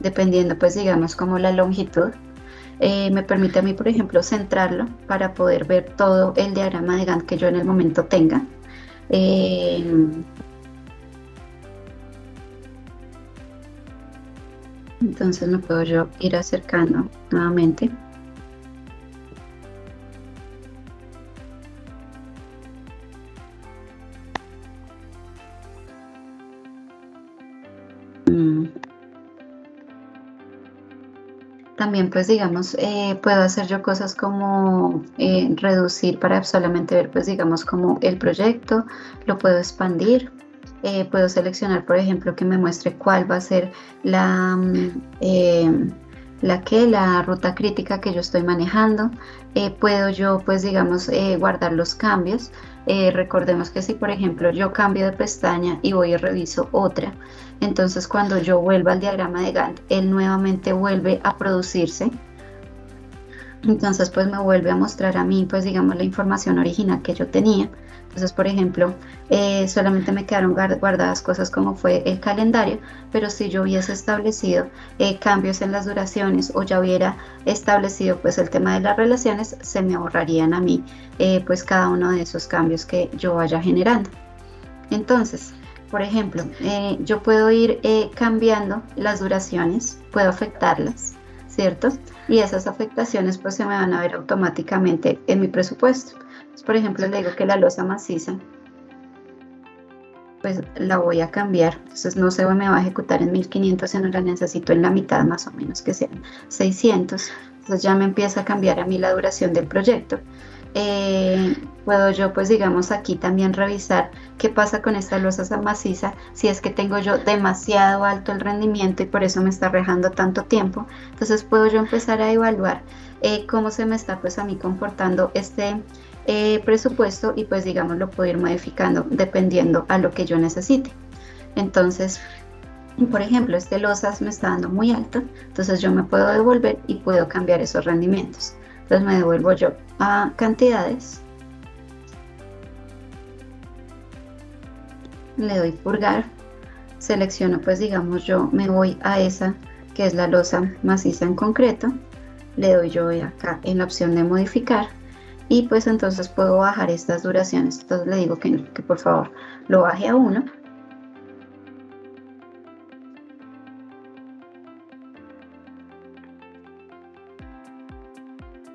dependiendo pues digamos como la longitud. Me permite a mí por ejemplo centrarlo para poder ver todo el diagrama de Gantt que yo en el momento tenga. Entonces me puedo yo ir acercando nuevamente. También pues digamos puedo hacer yo cosas como reducir para solamente ver pues digamos como el proyecto, lo puedo expandir, puedo seleccionar por ejemplo que me muestre cuál va a ser la ruta crítica que yo estoy manejando. Puedo yo pues digamos guardar los cambios. Recordemos que si por ejemplo yo cambio de pestaña y voy y reviso otra, entonces cuando yo vuelva al diagrama de Gantt él nuevamente vuelve a producirse, entonces pues me vuelve a mostrar a mí pues digamos la información original que yo tenía. Entonces por ejemplo solamente me quedaron guardadas cosas como fue el calendario, pero si yo hubiese establecido cambios en las duraciones o ya hubiera establecido pues el tema de las relaciones, se me borrarían a mí pues cada uno de esos cambios que yo vaya generando. Entonces por ejemplo yo puedo ir cambiando las duraciones, puedo afectarlas, ¿cierto? Y esas afectaciones pues se me van a ver automáticamente en mi presupuesto. Entonces, por ejemplo, le digo que la losa maciza pues la voy a cambiar, entonces no se me va a ejecutar en 1500, sino la necesito en la mitad más o menos, que sean 600. Entonces ya me empieza a cambiar a mí la duración del proyecto. Puedo yo pues digamos aquí también revisar qué pasa con esta losa maciza, si es que tengo yo demasiado alto el rendimiento y por eso me está rejando tanto tiempo. Entonces puedo yo empezar a evaluar cómo se me está pues a mí comportando este presupuesto y pues digamos lo puedo ir modificando dependiendo a lo que yo necesite. Entonces, por ejemplo, este losas me está dando muy alto, entonces yo me puedo devolver y puedo cambiar esos rendimientos. Entonces me devuelvo yo a cantidades, le doy purgar, selecciono pues digamos yo me voy a esa que es la losa maciza en concreto, le doy yo acá en la opción de modificar y pues entonces puedo bajar estas duraciones. Entonces le digo que por favor lo baje a 1.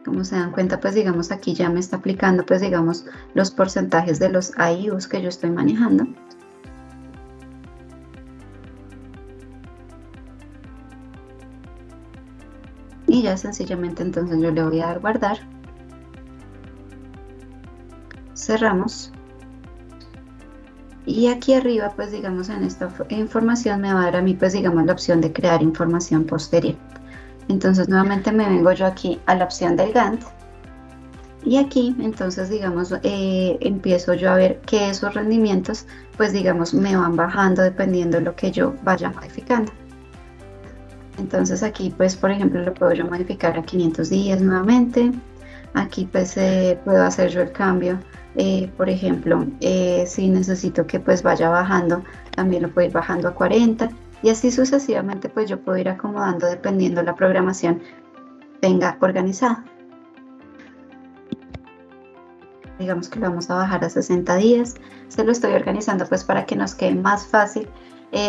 Como se dan cuenta, pues digamos aquí ya me está aplicando pues digamos los porcentajes de los AIUs que yo estoy manejando. Y ya sencillamente entonces yo le voy a dar guardar. Cerramos. Y aquí arriba pues digamos en esta información me va a dar a mí pues digamos la opción de crear información posterior. Entonces nuevamente me vengo yo aquí a la opción del Gantt y aquí entonces digamos empiezo yo a ver que esos rendimientos pues digamos me van bajando dependiendo de lo que yo vaya modificando. Entonces aquí pues por ejemplo lo puedo yo modificar a 500 días nuevamente. Aquí pues puedo hacer yo el cambio, por ejemplo si necesito que pues vaya bajando, también lo puedo ir bajando a 40 y así sucesivamente pues yo puedo ir acomodando dependiendo la programación tenga organizada. Digamos que lo vamos a bajar a 60 días, se lo estoy organizando pues para que nos quede más fácil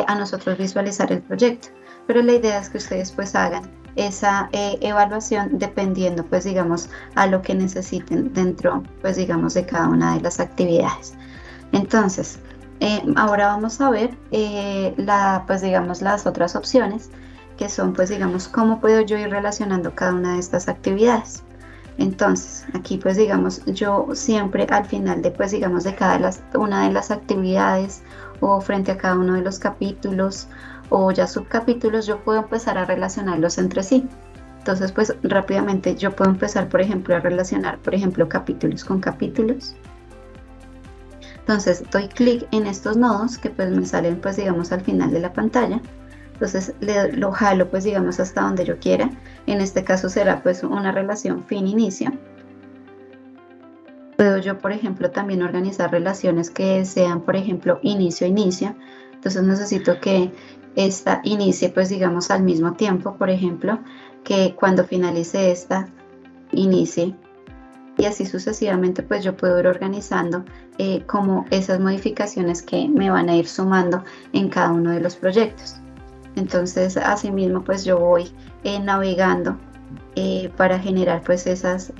a nosotros visualizar el proyecto, pero la idea es que ustedes pues hagan esa evaluación dependiendo pues digamos a lo que necesiten dentro pues digamos de cada una de las actividades. Entonces ahora vamos a ver pues digamos las otras opciones que son pues digamos cómo puedo yo ir relacionando cada una de estas actividades. Entonces aquí pues digamos yo siempre al final de pues digamos de cada una de las actividades o frente a cada uno de los capítulos o ya subcapítulos yo puedo empezar a relacionarlos entre sí. Entonces pues rápidamente yo puedo empezar por ejemplo a relacionar por ejemplo capítulos con capítulos. Entonces doy clic en estos nodos que pues me salen pues digamos al final de la pantalla. Entonces lo jalo pues digamos hasta donde yo quiera. En este caso será pues una relación fin-inicio. Puedo yo por ejemplo también organizar relaciones que sean por ejemplo inicio-inicio. Entonces necesito que esta inicie pues digamos al mismo tiempo, por ejemplo, que cuando finalice esta inicie. Y así sucesivamente pues yo puedo ir organizando como esas modificaciones que me van a ir sumando en cada uno de los proyectos. Entonces asimismo pues yo voy navegando para generar pues esas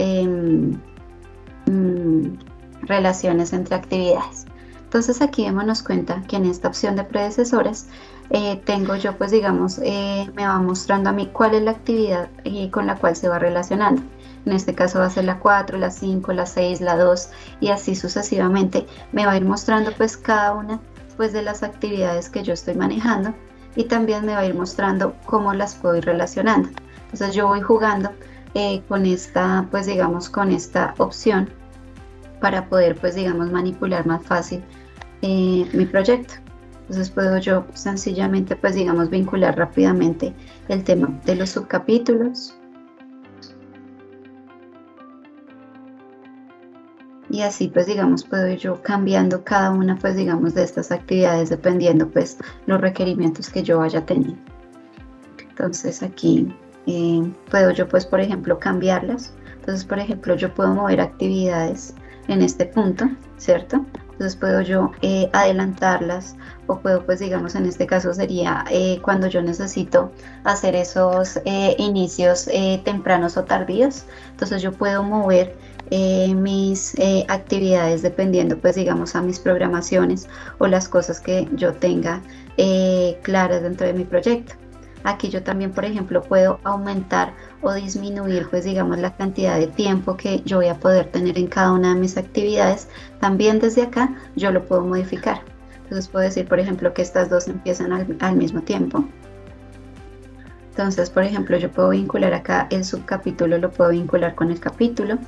relaciones entre actividades. Entonces aquí démonos cuenta que en esta opción de predecesores tengo yo pues digamos me va mostrando a mí cuál es la actividad con la cual se va relacionando. En este caso va a ser la 4, la 5, la 6, la 2 y así sucesivamente me va a ir mostrando pues cada una pues de las actividades que yo estoy manejando y también me va a ir mostrando cómo las puedo ir relacionando. Entonces yo voy jugando con esta pues digamos con esta opción para poder pues digamos manipular más fácil mi proyecto. Entonces puedo yo sencillamente pues digamos vincular rápidamente el tema de los subcapítulos. Y así pues digamos puedo ir yo cambiando cada una pues digamos de estas actividades dependiendo pues los requerimientos que yo vaya teniendo. Entonces aquí puedo yo pues por ejemplo cambiarlas. Entonces por ejemplo yo puedo mover actividades en este punto, ¿cierto? Entonces puedo yo adelantarlas o puedo pues digamos en este caso sería cuando yo necesito hacer esos inicios tempranos o tardíos. Entonces yo puedo mover mis actividades dependiendo pues digamos a mis programaciones o las cosas que yo tenga claras dentro de mi proyecto. Aquí yo también por ejemplo puedo aumentar o disminuir pues digamos la cantidad de tiempo que yo voy a poder tener en cada una de mis actividades. También desde acá yo lo puedo modificar. Entonces puedo decir por ejemplo que estas dos empiezan al mismo tiempo. Entonces por ejemplo yo puedo vincular acá el subcapítulo, lo puedo vincular con el capítulo.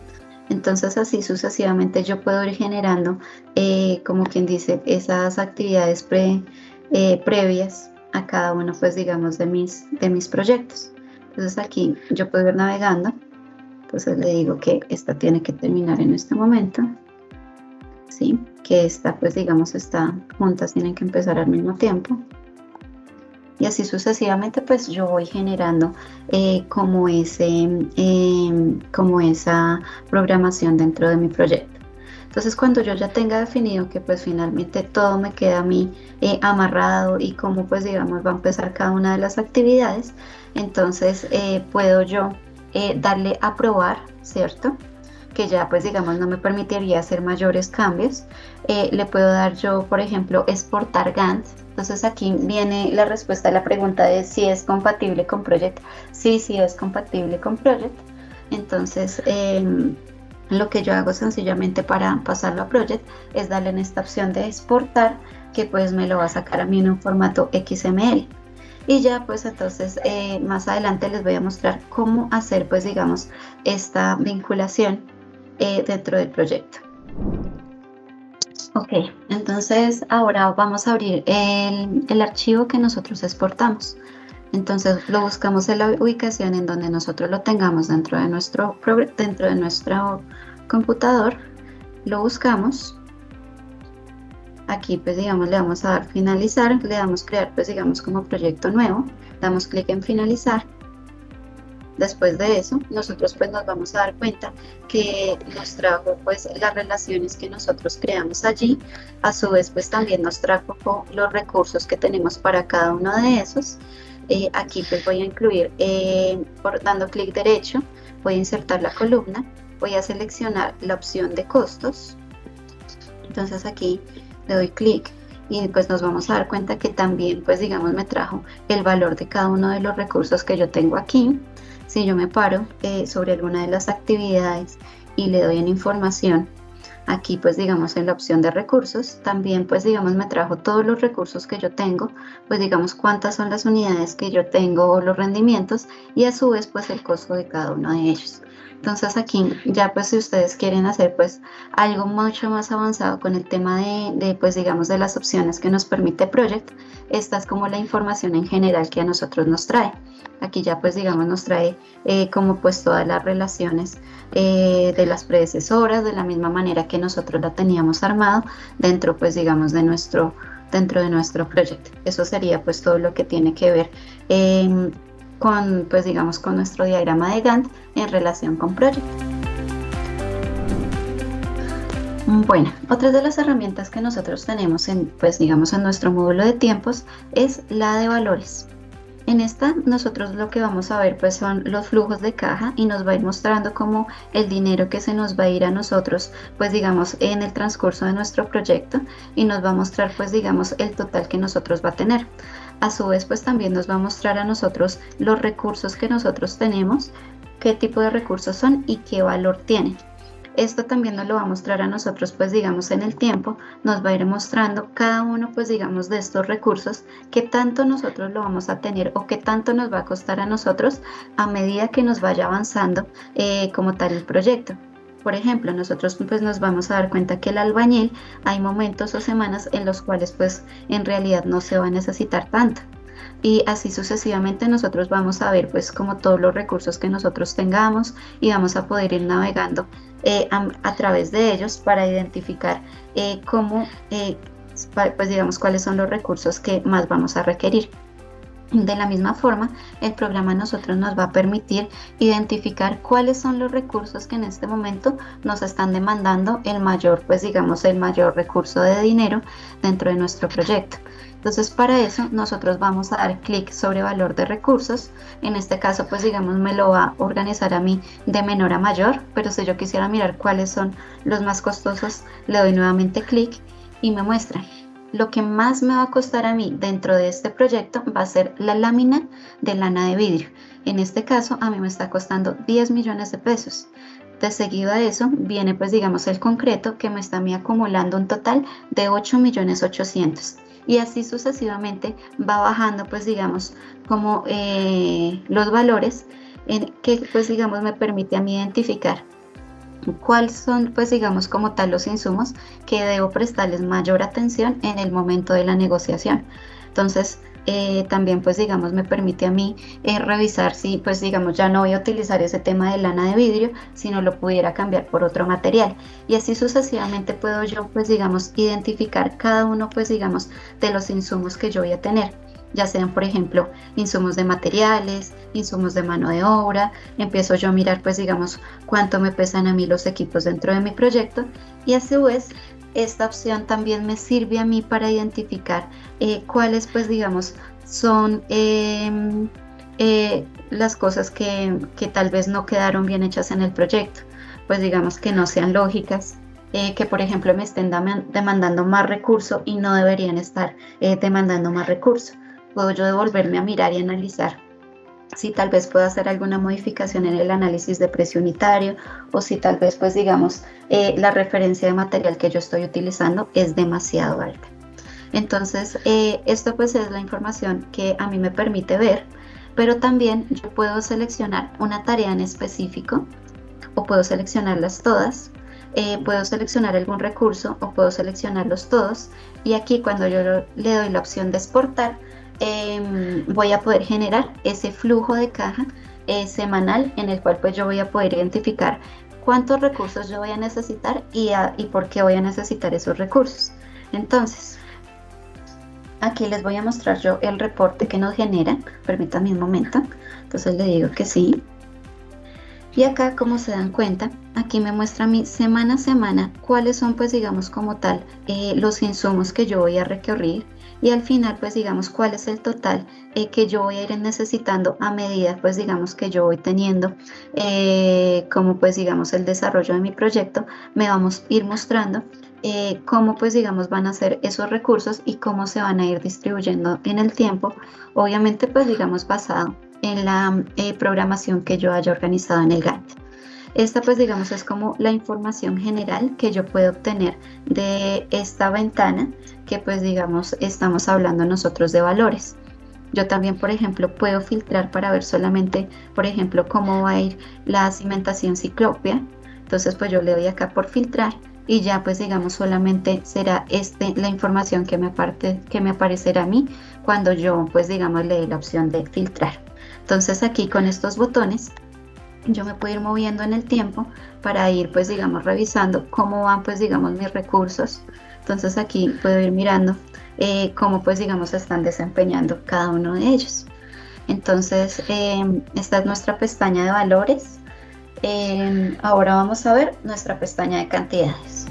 Entonces así sucesivamente yo puedo ir generando, como quien dice, esas actividades previas a cada uno, pues digamos, de mis proyectos. Entonces aquí yo puedo ir navegando, entonces le digo que esta tiene que terminar en este momento, ¿sí? Que esta, pues digamos, están juntas, tienen que empezar al mismo tiempo. Y así sucesivamente, pues yo voy generando como esa programación dentro de mi proyecto. Entonces, cuando yo ya tenga definido que pues finalmente todo me queda a mí amarrado y cómo pues digamos va a empezar cada una de las actividades, entonces puedo yo darle a probar, ¿cierto? Que ya pues digamos no me permitiría hacer mayores cambios. Le puedo dar yo, por ejemplo, exportar Gantt. Entonces aquí viene la respuesta a la pregunta de si es compatible con Project. Sí, sí es compatible con Project. Entonces lo que yo hago sencillamente para pasarlo a Project es darle en esta opción de exportar, que pues me lo va a sacar a mí en un formato XML. Y ya pues entonces más adelante les voy a mostrar cómo hacer pues digamos esta vinculación dentro del proyecto. Ok, entonces ahora vamos a abrir el archivo que nosotros exportamos. Entonces lo buscamos en la ubicación en donde nosotros lo tengamos dentro de nuestro computador. Lo buscamos. Aquí pues digamos le vamos a dar finalizar, le damos crear pues digamos como proyecto nuevo, damos clic en finalizar. Después de eso, nosotros pues nos vamos a dar cuenta que nos trajo pues las relaciones que nosotros creamos allí. A su vez pues también nos trajo los recursos que tenemos para cada uno de esos. Aquí pues voy a incluir, dando clic derecho, voy a insertar la columna, voy a seleccionar la opción de costos. Entonces aquí le doy clic y pues nos vamos a dar cuenta que también pues digamos me trajo el valor de cada uno de los recursos que yo tengo aquí. Si yo me paro sobre alguna de las actividades y le doy en información, aquí pues digamos en la opción de recursos, también pues digamos me trajo todos los recursos que yo tengo, pues digamos cuántas son las unidades que yo tengo o los rendimientos y a su vez pues el costo de cada uno de ellos. Entonces aquí ya pues si ustedes quieren hacer pues algo mucho más avanzado con el tema de pues digamos de las opciones que nos permite Project, esta es como la información en general que a nosotros nos trae. Aquí ya pues digamos nos trae como pues todas las relaciones de las predecesoras, de la misma manera que nosotros la teníamos armado dentro pues digamos de nuestro proyecto. Eso sería pues todo lo que tiene que ver con pues digamos con nuestro diagrama de Gantt en relación con Project. Bueno, otra de las herramientas que nosotros tenemos pues digamos en nuestro módulo de tiempos es la de valores. En esta nosotros lo que vamos a ver pues son los flujos de caja y nos va a ir mostrando como el dinero que se nos va a ir a nosotros pues digamos en el transcurso de nuestro proyecto y nos va a mostrar pues digamos el total que nosotros va a tener. A su vez pues también nos va a mostrar a nosotros los recursos que nosotros tenemos, qué tipo de recursos son y qué valor tienen. Esto también nos lo va a mostrar a nosotros pues digamos en el tiempo, nos va a ir mostrando cada uno pues digamos de estos recursos, qué tanto nosotros lo vamos a tener o qué tanto nos va a costar a nosotros a medida que nos vaya avanzando como tal el proyecto. Por ejemplo, nosotros pues nos vamos a dar cuenta que el albañil hay momentos o semanas en los cuales pues en realidad no se va a necesitar tanto. Y así sucesivamente nosotros vamos a ver pues como todos los recursos que nosotros tengamos y vamos a poder ir navegando a través de ellos para identificar pues digamos cuáles son los recursos que más vamos a requerir. De la misma forma, el programa a nosotros nos va a permitir identificar cuáles son los recursos que en este momento nos están demandando el mayor recurso de dinero dentro de nuestro proyecto. Entonces para eso nosotros vamos a dar clic sobre valor de recursos. En este caso pues digamos me lo va a organizar a mí de menor a mayor, pero si yo quisiera mirar cuáles son los más costosos, le doy nuevamente clic y me muestra. Lo que más me va a costar a mí dentro de este proyecto va a ser la lámina de lana de vidrio. En este caso a mí me está costando 10 millones de pesos. De seguido a eso viene pues digamos el concreto que me está a mí acumulando un total de 8.800.000. Y así sucesivamente va bajando pues digamos como los valores que pues digamos me permite a mí identificar cuáles son, pues digamos, como tal los insumos que debo prestarles mayor atención en el momento de la negociación. Entonces, también, pues digamos, me permite a mí revisar si, pues digamos, ya no voy a utilizar ese tema de lana de vidrio, sino lo pudiera cambiar por otro material. Y así sucesivamente puedo yo, pues digamos, identificar cada uno, pues digamos, de los insumos que yo voy a tener, ya sean, por ejemplo, insumos de materiales, insumos de mano de obra. Empiezo yo a mirar, pues digamos, cuánto me pesan a mí los equipos dentro de mi proyecto, y a su vez esta opción también me sirve a mí para identificar cuáles, pues digamos, son las cosas que tal vez no quedaron bien hechas en el proyecto, pues digamos que no sean lógicas, que por ejemplo me estén demandando más recurso y no deberían estar demandando más recurso. Puedo yo devolverme a mirar y analizar si tal vez puedo hacer alguna modificación en el análisis de precio unitario, o si tal vez, pues digamos, la referencia de material que yo estoy utilizando es demasiado alta. Entonces, esto pues es la información que a mí me permite ver, pero también yo puedo seleccionar una tarea en específico, o puedo seleccionarlas todas, puedo seleccionar algún recurso, o puedo seleccionarlos todos, y aquí cuando yo le doy la opción de exportar, voy a poder generar ese flujo de caja semanal, en el cual pues yo voy a poder identificar cuántos recursos yo voy a necesitar y por qué voy a necesitar esos recursos. Entonces, aquí les voy a mostrar yo el reporte que nos genera. Permítanme un momento. Entonces le digo que sí. Y acá, como se dan cuenta, aquí me muestra a mí semana a semana cuáles son, pues digamos, como tal, los insumos que yo voy a requerir, y al final, pues digamos, cuál es el total que yo voy a ir necesitando a medida, pues digamos, que yo voy teniendo como, pues digamos, el desarrollo de mi proyecto. Me vamos a ir mostrando cómo, pues digamos, van a ser esos recursos y cómo se van a ir distribuyendo en el tiempo, obviamente, pues digamos, basado en la programación que yo haya organizado en el Gantt. Esta, pues digamos, es como la información general que yo puedo obtener de esta ventana, que pues digamos estamos hablando nosotros de valores. Yo también, por ejemplo, puedo filtrar para ver solamente, por ejemplo, cómo va a ir la cimentación ciclópea. Entonces pues yo le doy acá por filtrar, y ya pues digamos solamente será la información que me aparecerá a mí cuando yo pues digamos le dé la opción de filtrar. Entonces aquí con estos botones yo me puedo ir moviendo en el tiempo para ir pues digamos revisando cómo van pues digamos mis recursos. Entonces aquí puedo ir mirando cómo pues digamos se están desempeñando cada uno de ellos. Entonces esta es nuestra pestaña de valores. Ahora vamos a ver nuestra pestaña de cantidades.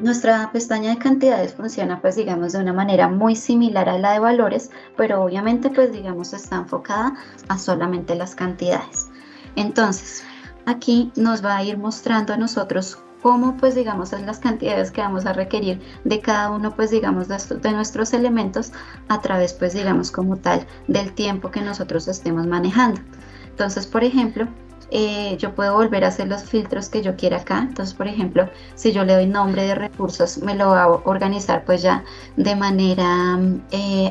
Nuestra pestaña de cantidades funciona pues digamos de una manera muy similar a la de valores, pero obviamente pues digamos está enfocada a solamente las cantidades. Entonces aquí nos va a ir mostrando a nosotros cómo pues digamos son las cantidades que vamos a requerir de cada uno pues digamos de nuestros elementos, a través pues digamos como tal del tiempo que nosotros estemos manejando. Entonces, por ejemplo, yo puedo volver a hacer los filtros que yo quiera acá. Entonces, por ejemplo, si yo le doy nombre de recursos, me lo va a organizar pues ya de manera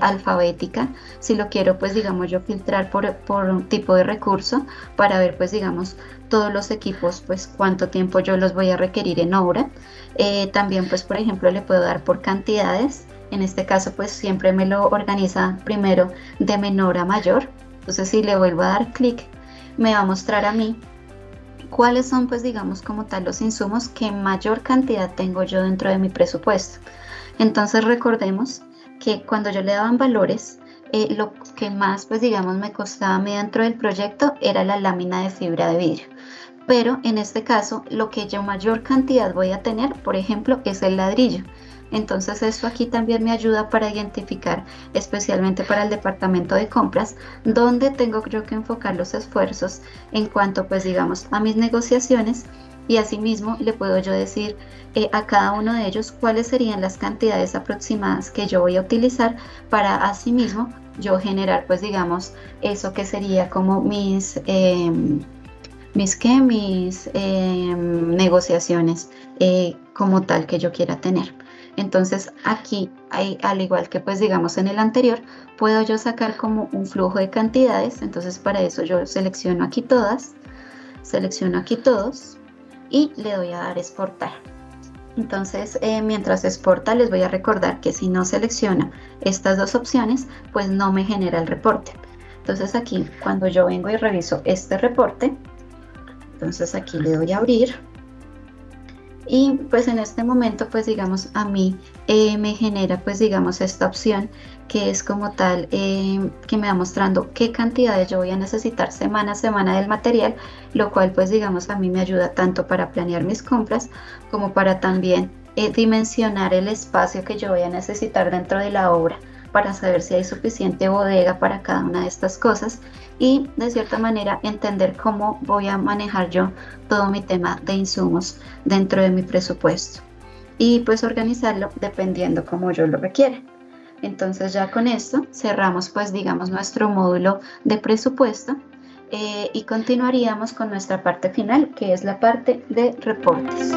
alfabética. Si lo quiero pues digamos yo filtrar por un tipo de recurso, para ver pues digamos todos los equipos, pues cuánto tiempo yo los voy a requerir en obra. También pues por ejemplo le puedo dar por cantidades. En este caso pues siempre me lo organiza primero de menor a mayor. Entonces si le vuelvo a dar clic, me va a mostrar a mí cuáles son pues digamos como tal los insumos que mayor cantidad tengo yo dentro de mi presupuesto. Entonces recordemos que cuando yo le daban valores, lo que más pues digamos me costaba a mí dentro del proyecto era la lámina de fibra de vidrio, pero en este caso lo que yo mayor cantidad voy a tener, por ejemplo, es el ladrillo. Entonces esto aquí también me ayuda para identificar, especialmente para el departamento de compras, dónde tengo yo que enfocar los esfuerzos en cuanto pues digamos a mis negociaciones, y asimismo le puedo yo decir a cada uno de ellos cuáles serían las cantidades aproximadas que yo voy a utilizar para asimismo yo generar pues digamos eso que sería como mis negociaciones como tal que yo quiera tener. Entonces aquí, al igual que pues digamos en el anterior, puedo yo sacar como un flujo de cantidades. Entonces para eso yo selecciono aquí todas, selecciono aquí todos y le doy a dar exportar. Entonces mientras exporta les voy a recordar que si no selecciona estas dos opciones, pues no me genera el reporte. Entonces aquí cuando yo vengo y reviso este reporte, entonces aquí le doy a abrir. Y pues en este momento pues digamos a mí me genera pues digamos esta opción que es como tal que me va mostrando qué cantidades yo voy a necesitar semana a semana del material, lo cual pues digamos a mí me ayuda tanto para planear mis compras como para también dimensionar el espacio que yo voy a necesitar dentro de la obra para saber si hay suficiente bodega para cada una de estas cosas y de cierta manera entender cómo voy a manejar yo todo mi tema de insumos dentro de mi presupuesto y pues organizarlo dependiendo como yo lo requiera. Entonces ya con esto cerramos pues digamos nuestro módulo de presupuesto y continuaríamos con nuestra parte final, que es la parte de reportes.